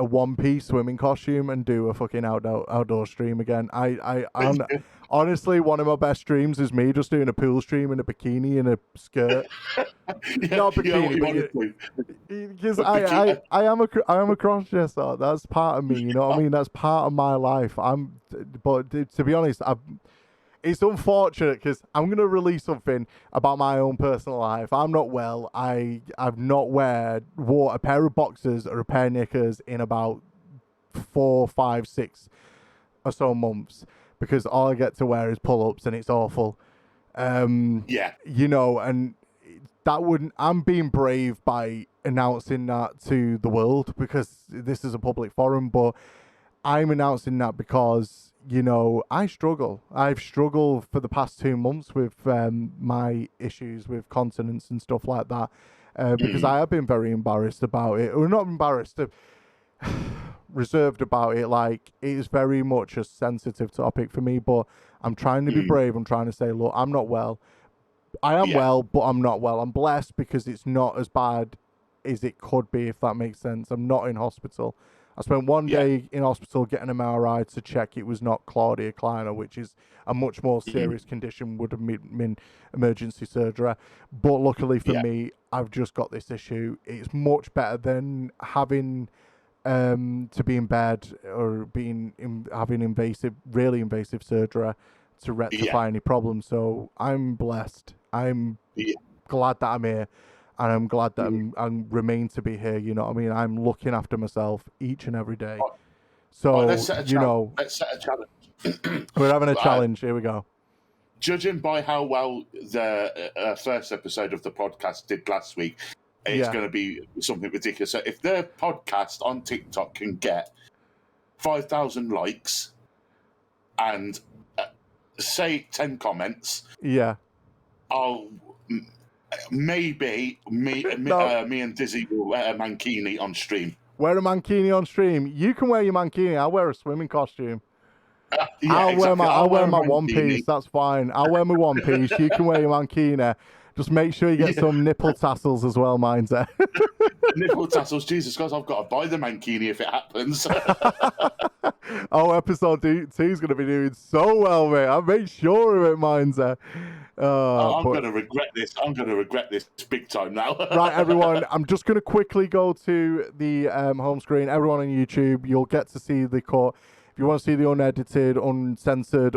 one-piece swimming costume and do a fucking outdoor stream again. Honestly, one of my best streams is me just doing a pool stream in a bikini and a skirt. Not bikini, because I am a cross-dresser. That's part of me. You know what I mean? That's part of my life. But to be honest, it's unfortunate because I'm going to release something about my own personal life. I'm not well. I've not wore a pair of boxers or a pair of knickers in about 4, 5, 6 or so months because all I get to wear is pull-ups and it's awful. Yeah. You know, and I'm being brave by announcing that to the world because this is a public forum, but I'm announcing that because, you know, I've struggled for the past 2 months with my issues with continence and stuff like that because I have been very embarrassed about it, or not embarrassed, reserved about it. Like, it is very much a sensitive topic for me, but I'm trying to be brave. I'm trying to say, look, I'm not well. I am well, but I'm not well. I'm blessed because it's not as bad as it could be, if that makes sense. I'm not in hospital. I spent one day in hospital getting an MRI to check it was not Claudia Kleiner, which is a much more serious condition, would have been emergency surgery. But luckily for me, I've just got this issue. It's much better than having to be in bed or having really invasive surgery to rectify any problems. So I'm blessed. I'm glad that I'm here. And I'm glad that I remain to be here. You know what I mean? I'm looking after myself each and every day. So, let's set a challenge. We're having a challenge. Here we go. Judging by how well the first episode of the podcast did last week, it's going to be something ridiculous. So if the podcast on TikTok can get 5,000 likes and say 10 comments, I'll... Maybe me and Dizzy will wear a mankini on stream. Wear a mankini on stream. You can wear your mankini. I'll wear a swimming costume. I'll wear my one piece. That's fine. I'll wear my one piece. You can wear your mankini. Just make sure you get some nipple tassels as well, mind you. Nipple tassels, Jesus Christ, I've got to buy the mankini if it happens. Episode 2 is going to be doing so well, mate. I'll make sure of it, mind you. I'm going to regret this. I'm going to regret this big time now. Right, everyone, I'm just going to quickly go to the home screen. Everyone on YouTube, you'll get to see the cut. If you want to see the unedited, uncensored,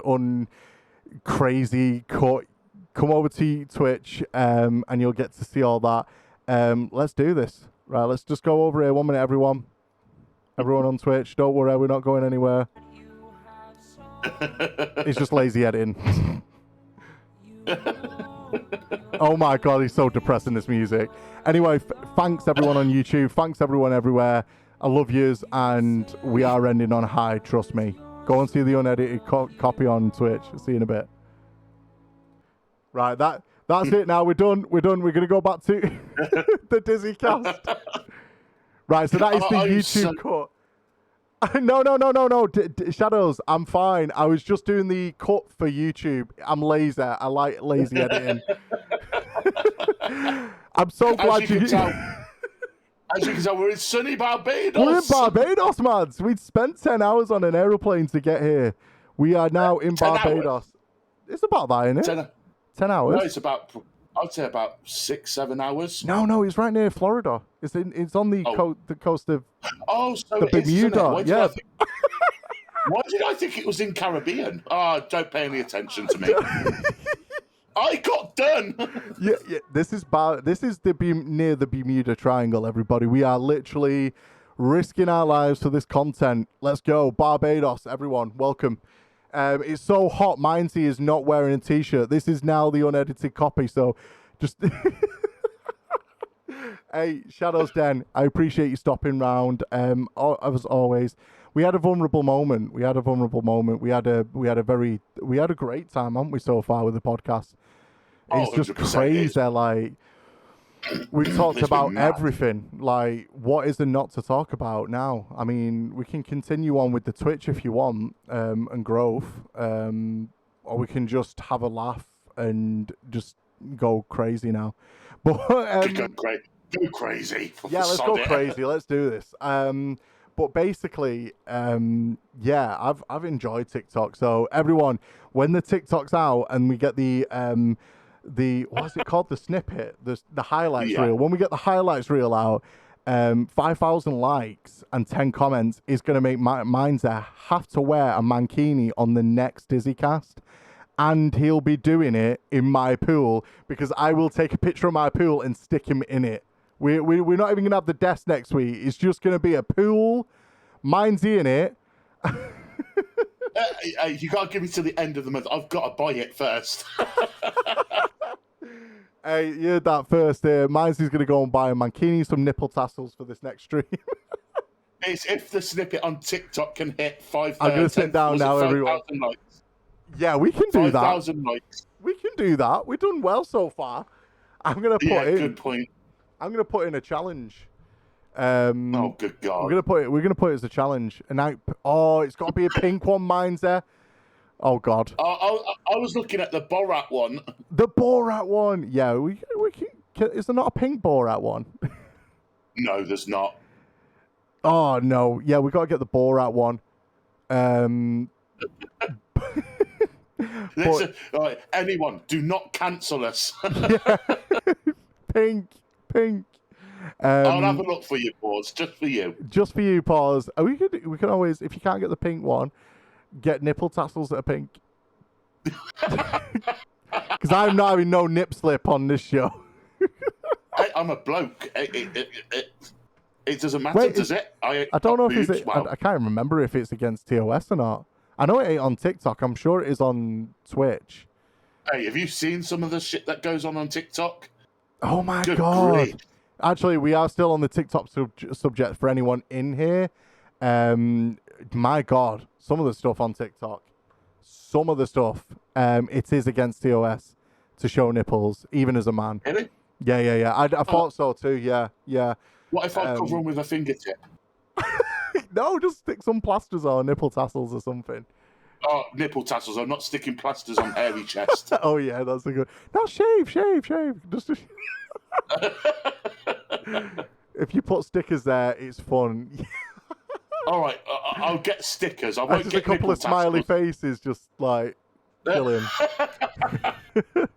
crazy cut, come over to Twitch and you'll get to see all that. Let's do this. Right, let's just go over here. 1 minute, everyone. Everyone on Twitch, don't worry, we're not going anywhere. It's just lazy editing. Oh my god, he's so depressing, this music. Anyway, thanks everyone on YouTube. Thanks everyone everywhere. I love yous, and we are ending on high, trust me. Go and see the unedited copy on Twitch. See you in a bit. Right, that's it now. We're done. We're going to go back to the Dizzycast. Right, so that is the YouTube cut. No. Shadows, I'm fine. I was just doing the cut for YouTube. I'm lazy. I like lazy editing. I'm so glad you... As you can tell, we're in sunny Barbados. We're in Barbados, man. We'd spent 10 hours on an aeroplane to get here. We are now in Barbados. Hours. It's about that, isn't it? 10 hours? No, it's about... I'd say about 6-7 hours. No, it's right near Florida. It's on the coast of so the Bermuda. Yeah. Why did I think it was in Caribbean? Oh, don't pay any attention to me. I got done. Yeah. This is near the Bermuda Triangle, everybody. We are literally risking our lives for this content. Let's go. Barbados, everyone. Welcome. It's so hot. Mindsy is not wearing a t-shirt. This is now the unedited copy, so just... Hey, Shadows Den, I appreciate you stopping round. As always, we had a vulnerable moment. We had a great time, haven't we, so far with the podcast? It's just crazy. Like, we've talked about everything. Like, what is there not to talk about now? I mean, we can continue on with the Twitch if you want, and growth, or we can just have a laugh and just go crazy now. But go crazy. Yeah, let's go crazy. Let's do this. But basically, I've enjoyed TikTok. So everyone, when the TikTok's out and we get the what's it called? The snippet, the highlights reel. When we get the highlights reel out, 5,000 likes and 10 comments is going to make Mindser have to wear a mankini on the next Dizzycast. And he'll be doing it in my pool because I will take a picture of my pool and stick him in it. We're not even going to have the desk next week. It's just going to be a pool. Mine's in it. You got to give me to the end of the month. I've got to buy it first. Hey, you heard that first. Mine's going to go and buy a mankini, some nipple tassels for this next stream. It's if the snippet on TikTok can hit 5,000. I'm going to sit down now, everyone. Likes. Yeah, we can do 5,000 likes. We can do that. We've done well so far. I'm going to put in... good point. I'm going to put in a challenge. Oh, good God. We're going to put it as a challenge. And it's got to be a pink one, mine's there. Oh, God. I was looking at the Borat one. The Borat one. Yeah, we can, is there not a pink Borat one? No, there's not. Oh, no. Yeah, we got to get the Borat one. Listen, anyone, do not cancel us. Yeah. Pink. I'll have a look for you, Paws. Just for you. Just for you, Paws. We can always, if you can't get the pink one, get nipple tassels that are pink. Because I'm not having no nip slip on this show. I'm a bloke. It doesn't matter, does it? I don't know if it's... I can't remember if it's against TOS or not. I know it ain't on TikTok. I'm sure it is on Twitch. Hey, have you seen some of the shit that goes on TikTok? Oh my God. Grief. Actually, we are still on the TikTok subject for anyone in here. My God, some of the stuff on TikTok, it is against TOS to show nipples, even as a man. Really? Yeah. I thought so too, yeah. What if I cover them with a fingertip? No, just stick some plasters on, nipple tassels or something. Oh, nipple tassels. I'm not sticking plasters on hairy chest. Oh, yeah, that's a good... No, shave. Just... If you put stickers there, it's fun. All right, I'll get stickers. I won't just get a couple of smiley faces, just like, chilling.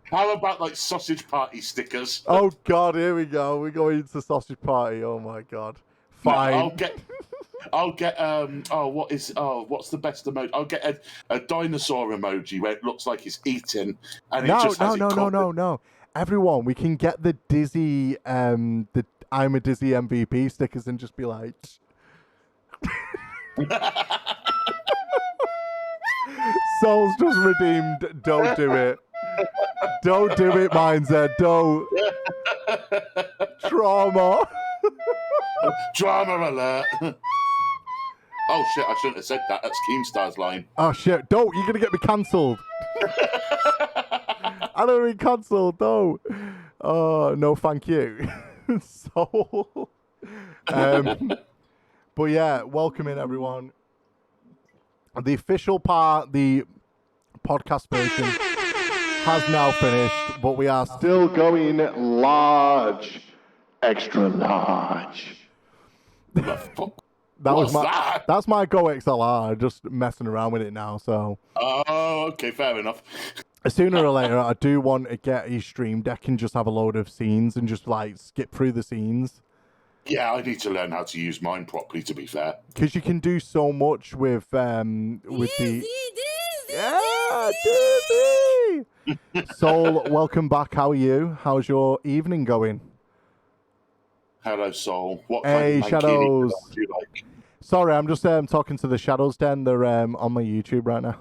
How about, like, sausage party stickers? Oh, God, here we go. We're going into sausage party. Oh, my God. Fine. No, I'll get what's the best emoji? I'll get a dinosaur emoji where it looks like it's eating and No. Everyone, we can get the Dizzy the I'm a Dizzy MVP stickers and just be like Soul's just redeemed, don't do it. Don't do it, Mindset. Don't. Trauma. Drama alert. Oh shit! I shouldn't have said that. That's Keemstar's line. Oh shit! Don't. You're gonna get me cancelled. I don't mean cancelled. Don't. Oh no, thank you. So. But yeah, welcome in everyone. The official part, the podcast version, has now finished, but we are still going large, extra large. That's my Go XLR. Just messing around with it now. So. Oh, okay, fair enough. Sooner or later, I do want to get a stream deck and just have a load of scenes and just like skip through the scenes. Yeah, I need to learn how to use mine properly. To be fair, because you can do so much with the. Yeah, Dizzy! Soul, welcome back. How are you? How's your evening going? Hello, Soul. What hey, kind of Shadows. do you like? Sorry, I'm just talking to the Shadows Den. They're on my YouTube right now.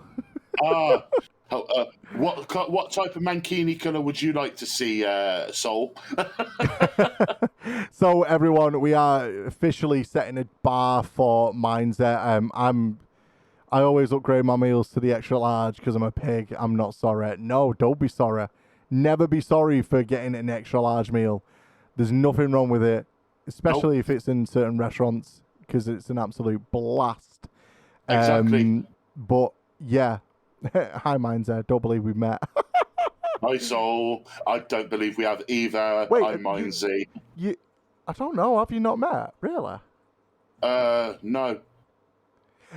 What type of mankini colour would you like to see, Soul? So, everyone, we are officially setting a bar for Mindset. I always upgrade my meals to the extra large because I'm a pig. I'm not sorry. No, don't be sorry. Never be sorry for getting an extra large meal. There's nothing wrong with it, especially if it's in certain restaurants because it's an absolute blast. Exactly. But yeah, hi Mindset. Don't believe we've met. Hi Soul. I don't believe we have either. Wait, I'm Mindsy. I don't know. Have you not met? Really? No.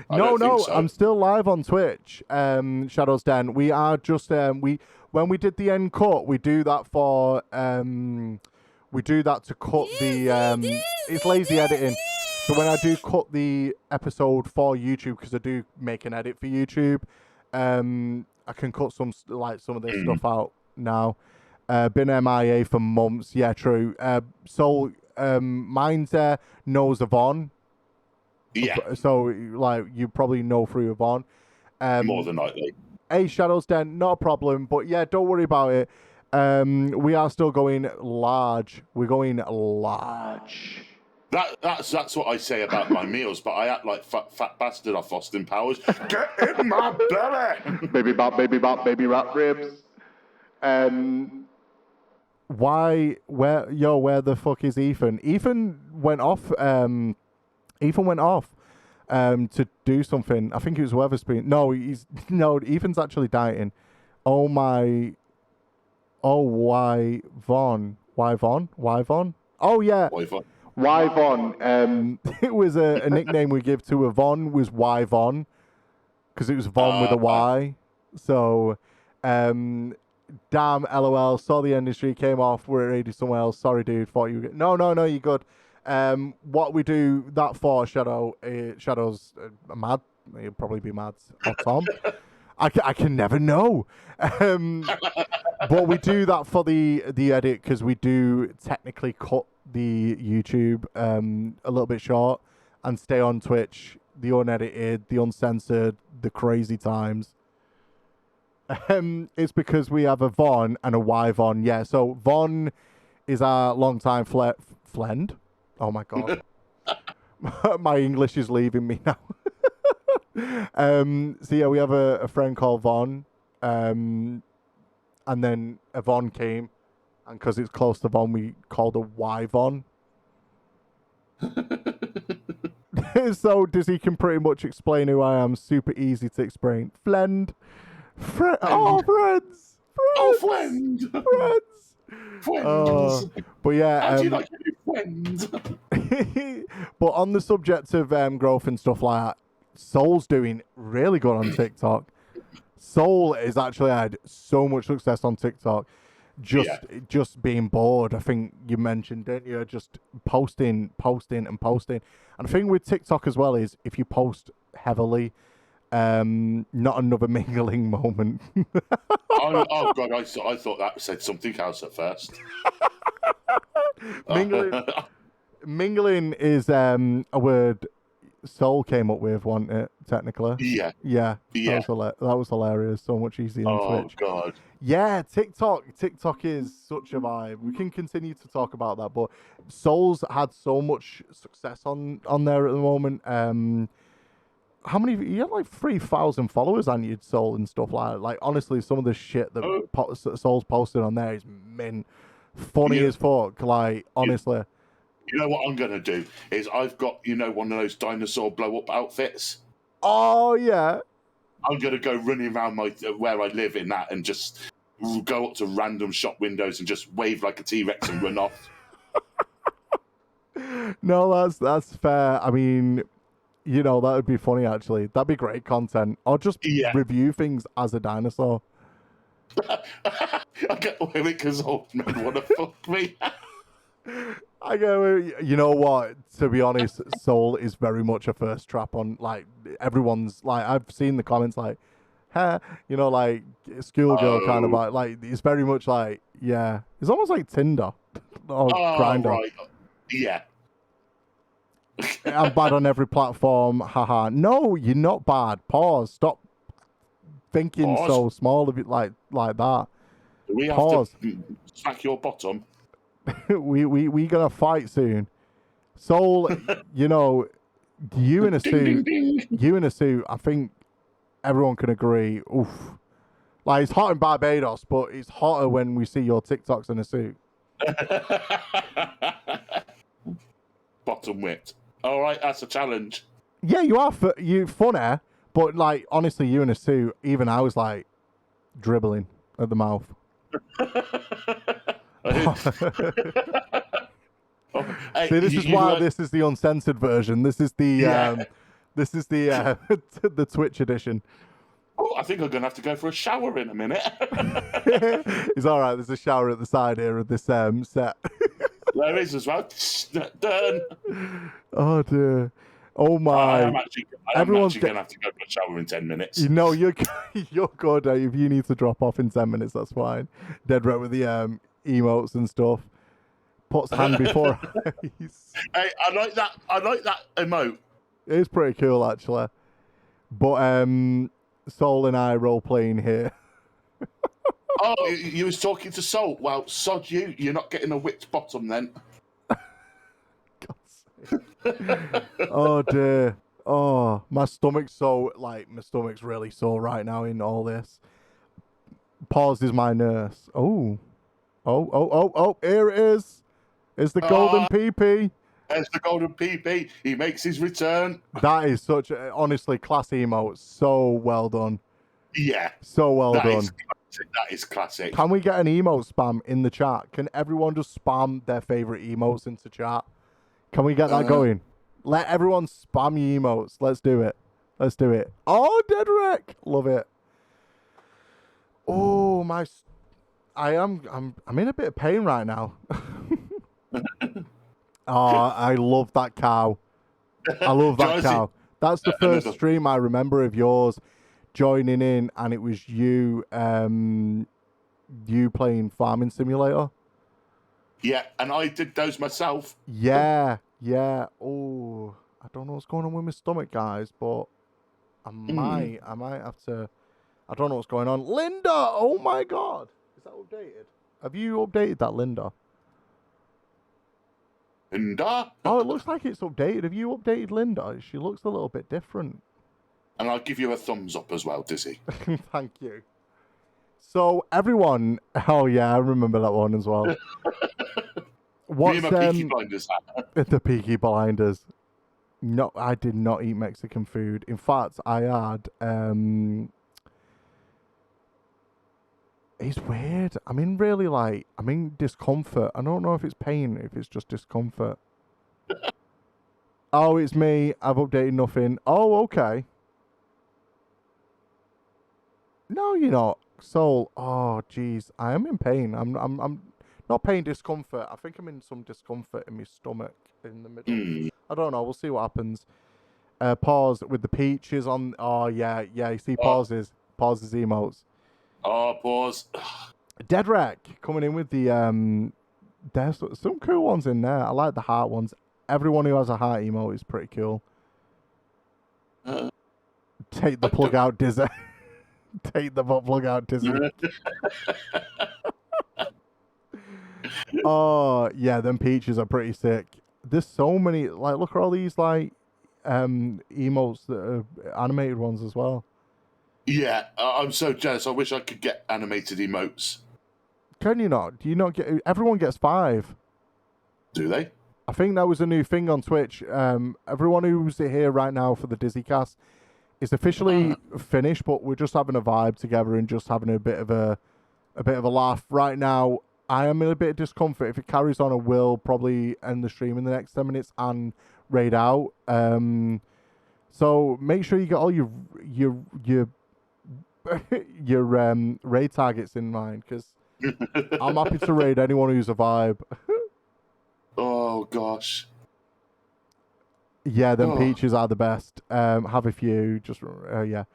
No, so. I'm still live on Twitch. Shadows Den. We are just when we did the end cut, we do that for we do that to cut the it's lazy editing. So when I do cut the episode for YouTube, because I do make an edit for YouTube, I can cut some of this stuff out now. Been MIA for months. Yeah, true. So mine's knows Yvonne. Yeah. So, like, you probably know through Yvonne. More than likely. Hey, Shadows Den, not a problem. But, yeah, don't worry about it. We are still going large. We're going large. That's what I say about my meals, but I act like fat bastard off Austin Powers. Get in my belly! Baby bop, baby wrap ribs. Where the fuck is Ethan? Ethan went off to do something. I think it was Weatherspoon. No, Ethan's actually dieting. Oh my. Oh, why Von? Why Von? Oh yeah. Why Von? It was a nickname we give to Yvonne was Why Von, because it was Von with a Y. So, damn, LOL. Saw the industry, came off. We're ready somewhere else. Sorry, dude. Thought you were good. No, you're good. What we do that for, Shadow's mad. He'll probably be mad. Or Tom. I can never know. But we do that for the edit because we do technically cut the YouTube a little bit short and stay on Twitch, the unedited, the uncensored, the crazy times. It's because we have a Von and a Y Von. Yeah, so Von is our longtime friend. Oh my god. My English is leaving me now. So yeah, we have a friend called Von. And then Yvonne came, and because it's close to Von, we called her Y Von. So Dizzy can pretty much explain who I am. Super easy to explain. Friends. Friends. But yeah. How do you like to be friends? But on the subject of growth and stuff like that, Soul's doing really good on TikTok. Soul has actually had so much success on TikTok. Just being bored. I think you mentioned, didn't you? Just posting. And the thing with TikTok as well is if you post heavily, not another mingling moment. Oh god, I thought that said something else at first. Mingling is a word Soul came up with, wasn't it? Technically. Yeah. Yeah. Yeah. That was hilarious. So much easier than Oh Twitch. God. Yeah, TikTok is such a vibe. We can continue to talk about that, but Soul's had so much success on there at the moment. How many? You have like 3,000 followers on your Soul and stuff like that. Like honestly, some of the shit that Soul's posted on there is mint, funny as fuck. Like honestly. You know what I'm gonna do is I've got one of those dinosaur blow up outfits. Oh yeah. I'm gonna go running around where I live in that and just go up to random shop windows and just wave like a T-Rex and run off. No, that's fair. I mean, that would be funny actually. That'd be great content. Or just review things as a dinosaur. I get away with it because old men want to fuck me. I go, you know what? To be honest, Soul is very much a first trap on, like, everyone's, like, I've seen the comments, like, huh, like, schoolgirl kind of, like, it's very much like, yeah, it's almost like Tinder or Grindr. Right. Yeah. I'm bad on every platform, haha. No, you're not bad. Pause. Stop thinking so small of it like that. Do we have to smack your bottom? we gonna fight soon. Soul, you in a suit, you in a suit, I think everyone can agree. Oof. Like, it's hot in Barbados, but it's hotter when we see your TikToks in a suit. Bottom whipped. All right, that's a challenge. Yeah, you are you funny, but like honestly, you in a suit, even I was like dribbling at the mouth. Hey, see, this is why this is the uncensored version. This is the the Twitch edition. Oh, I think I'm gonna have to go for a shower in a minute. It's all right. There's a shower at the side here of this set. There is as well. Done. Oh dear. Oh my. I'm actually gonna have to go for a shower in 10 minutes. You're good. If you need to drop off in 10 minutes, that's fine. Dead right with the emotes and stuff. Puts hand before eyes. Hey, I like that emote. It's pretty cool actually. But Soul and I role playing here. Oh, you was talking to Soul. Well, sod you. You're not getting a whipped bottom then. Oh dear. Oh, my stomach's really sore right now in all this. Pause is my nurse. Oh, here it is. It's the golden PP. There's the golden PP. He makes his return. That is such a, honestly, class emote. So well done. Yeah. So well done. That is classic. Can we get an emote spam in the chat? Can everyone just spam their favorite emotes into chat? Can we get that going? Let everyone spam your emotes. Let's do it. Oh, Dead Wreck. Love it. Oh, I'm in a bit of pain right now. Oh, I love that cow. I love that cow. That's the first stream I remember of yours joining in, and it was you playing Farming Simulator. Yeah, and I did those myself. Yeah. Oh, I don't know what's going on with my stomach, guys, but I might have to. I don't know what's going on. Linda, oh my God, is that updated? Have you updated that, Linda? Linda? Oh, it looks like it's updated. Have you updated Linda? She looks a little bit different. And I'll give you a thumbs up as well, Dizzy. Thank you. So everyone, oh yeah, I remember that one as well. What's Me and my Peaky Blinders. The Peaky Blinders. No, I did not eat Mexican food. In fact, I had. It's weird. I'm in discomfort. I don't know if it's pain, if it's just discomfort. Oh, it's me. I've updated nothing. Oh, okay. No, you're not. Soul. Oh, jeez. I am in pain. I'm not pain, discomfort. I think I'm in some discomfort in my stomach in the middle. I don't know. We'll see what happens. Pause with the peaches on. Oh, yeah. You see pauses. Pauses emotes. Oh, pause. Dead Wreck coming in with the there's some cool ones in there. I like the heart ones. Everyone who has a heart emote is pretty cool. Take the plug out, Dizzy. Take the butt plug out, Dizzy. Oh, yeah, them peaches are pretty sick. There's so many, like, look at all these, like, emotes that are animated ones as well. Yeah, I'm so jealous. I wish I could get animated emotes. Can you not? Do you not get... Everyone gets 5. Do they? I think that was a new thing on Twitch. Everyone who's here right now for the Dizzycast is officially finished, but we're just having a vibe together and just having a bit of a laugh. Right now, I am in a bit of discomfort. If it carries on, I will probably end the stream in the next 10 minutes and raid out. So make sure you get all your raid targets in mind, because I'm happy to raid anyone who's a vibe. Oh gosh. Yeah, them peaches are the best. Have a few. Just yeah.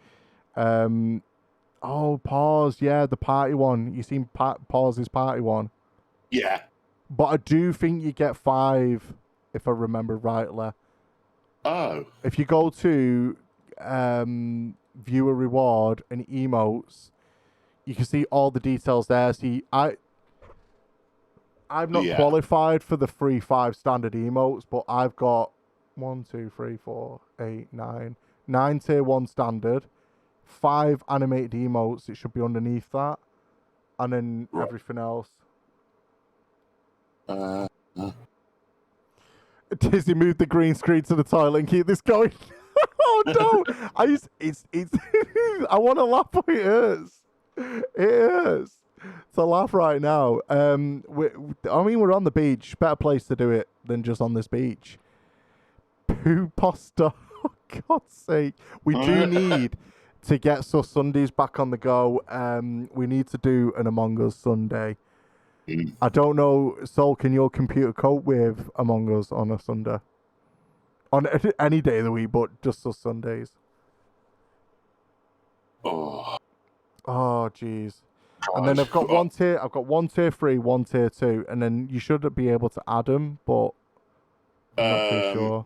Oh, pause. Yeah, the party one. You seen pause's party one? Yeah. But I do think you get 5, if I remember rightly. Oh. If you go to viewer reward and emotes, you can see all the details there. See, I'm not qualified for the free 5 standard emotes, but I've got 1, 2, 3, 4, 8, 9 tier 1 standard, 5 animated emotes. It should be underneath that, and then everything else. Dizzy, move the green screen to the toilet and keep this going. Oh no! It's I want to laugh, but it hurts. It hurts to laugh right now. We're on the beach. Better place to do it than just on this beach. Poo pasta. Oh, God's sake. We do need to get Sundays back on the go. We need to do an Among Us Sunday. I don't know, Sol, can your computer cope with Among Us on a Sunday? On any day of the week, but just those Sundays. Oh, jeez. And then I've got one tier 3, one tier 2, and then you should be able to add them, but I'm not too sure.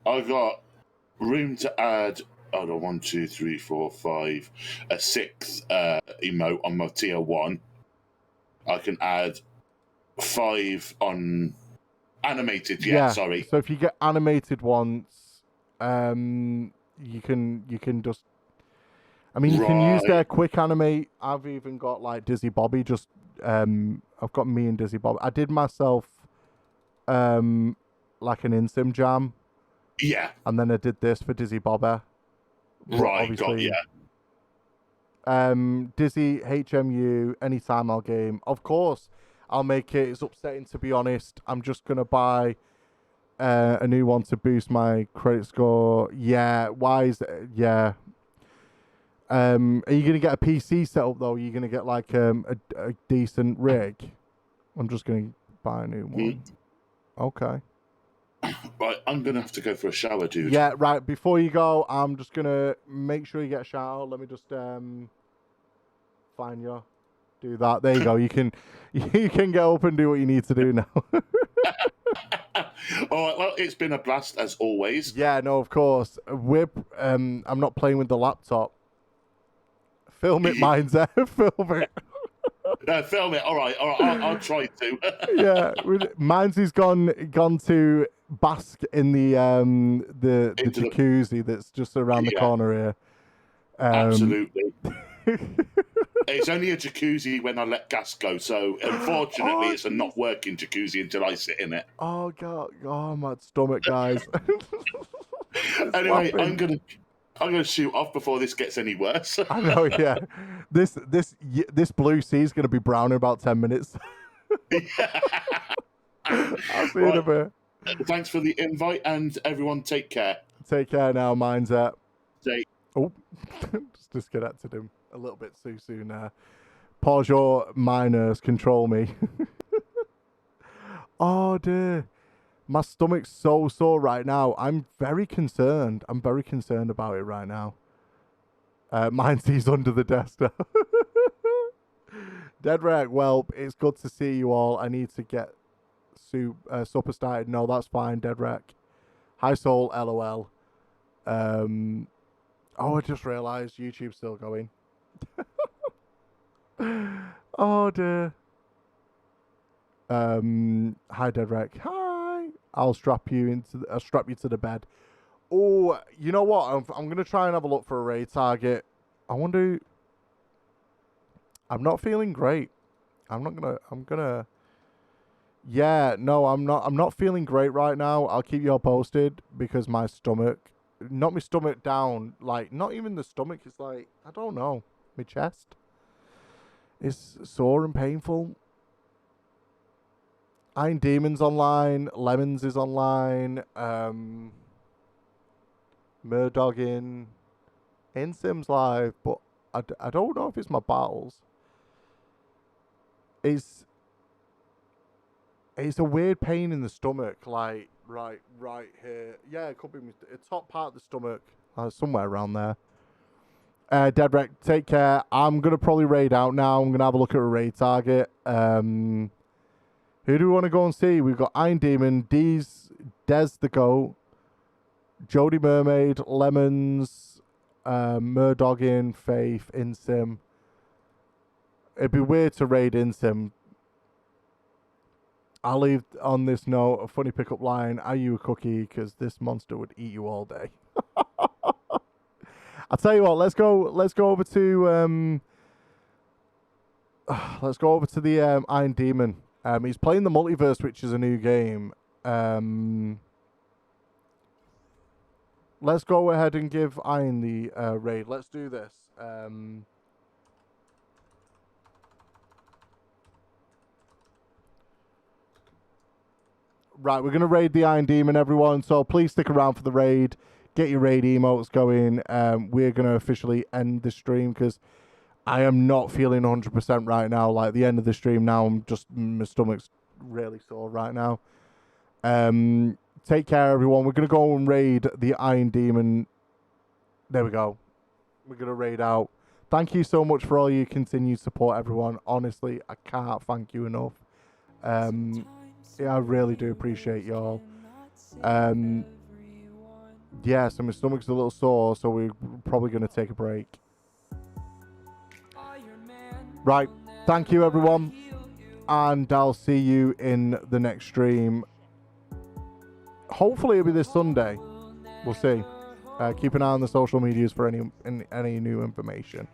I got room to add. Hold on, 1, 2, 3, 4, 5, a 6th emote on my tier 1. I can add 5 on animated. Yeah, sorry. So if you get animated ones, you can just. I mean, you can use their quick animate. I've even got like Dizzy Bobby. Just I've got me and Dizzy Bobby. I did myself like an in-sim jam. Yeah. And then I did this for Dizzy Bobby. Right. Got yeah. Dizzy, HMU, anytime I'll game. Of course, I'll make it. It's upsetting, to be honest. I'm just going to buy a new one to boost my credit score. Yeah, why is it? Yeah. Are you going to get a PC set up, though? Are you going to get, like, a decent rig? I'm just going to buy a new one. Okay. Right, I'm going to have to go for a shower, dude. Yeah, right. Before you go, I'm just going to make sure you get a shower. Let me just find you. Do that. There you go. You can get up and do what you need to do now. All right, well, it's been a blast, as always. Yeah, no, of course. I'm not playing with the laptop. Film it, Mindset. Film it. Film it. All right. I'll try to. Yeah, Mindsy's gone to bask in the jacuzzi that's just around the corner here. Absolutely. It's only a jacuzzi when I let gas go, so unfortunately it's a not working jacuzzi until I sit in it. Oh God! Oh my stomach, guys. Anyway, I'm gonna shoot off before this gets any worse. I know, yeah. This blue sea is gonna be brown in about 10 minutes. I'll see you in a bit. Thanks for the invite, and everyone take care. Take care now, Mindset. Oh, just disconnected him a little bit too soon there. Pause your minors, control me. Oh dear. My stomach's so sore right now. I'm very concerned. I'm very concerned about it right now. Mine's under the desk now. Deadwreck, well, it's good to see you all. I need to get supper started. No, that's fine, Deadwreck. Hi, Soul, LOL. Oh, I just realised YouTube's still going. Oh dear. Hi Dedrek. Hi. I'll strap you to the bed. Oh, you know what? I'm gonna try and have a look for a raid target. I wonder. I'm not feeling great. I'm gonna. Yeah, no, I'm not. I'm not feeling great right now. I'll keep you all posted because my stomach, not my stomach down, like not even the stomach. It's like I don't know, my chest is sore and painful. Iron Demon's online. Lemons is online. Murdoch in Sims Live, but I don't know if it's my battles. It's a weird pain in the stomach, like right here. Yeah, it could be the top part of the stomach, somewhere around there. Dedrek, take care. I'm gonna probably raid out now. I'm gonna have a look at a raid target. Who do we want to go and see? We've got Iron Demon, Des the Goat, Jody Mermaid, Lemons, Murdoggin, Faith, Insim. It'd be weird to raid Insim. I'll leave on this note a funny pickup line. Are you a cookie? Because this monster would eat you all day. I'll tell you what. Let's go over to the Iron Demon. He's playing the Multiverse, which is a new game. Let's go ahead and give Iron the raid. Let's do this. Right, we're going to raid the Iron Demon, everyone. So please stick around for the raid. Get your raid emotes going. We're going to officially end the stream because I am not feeling 100% right now. Like, the end of the stream now, my stomach's really sore right now. Take care, everyone. We're going to go and raid the Iron Demon. There we go. We're going to raid out. Thank you so much for all your continued support, everyone. Honestly, I can't thank you enough. Yeah, I really do appreciate y'all. Yeah, so my stomach's a little sore, so we're probably going to take a break. Right, thank you everyone, and I'll see you in the next stream. Hopefully it'll be this Sunday. We'll see. Keep an eye on the social medias for any new information.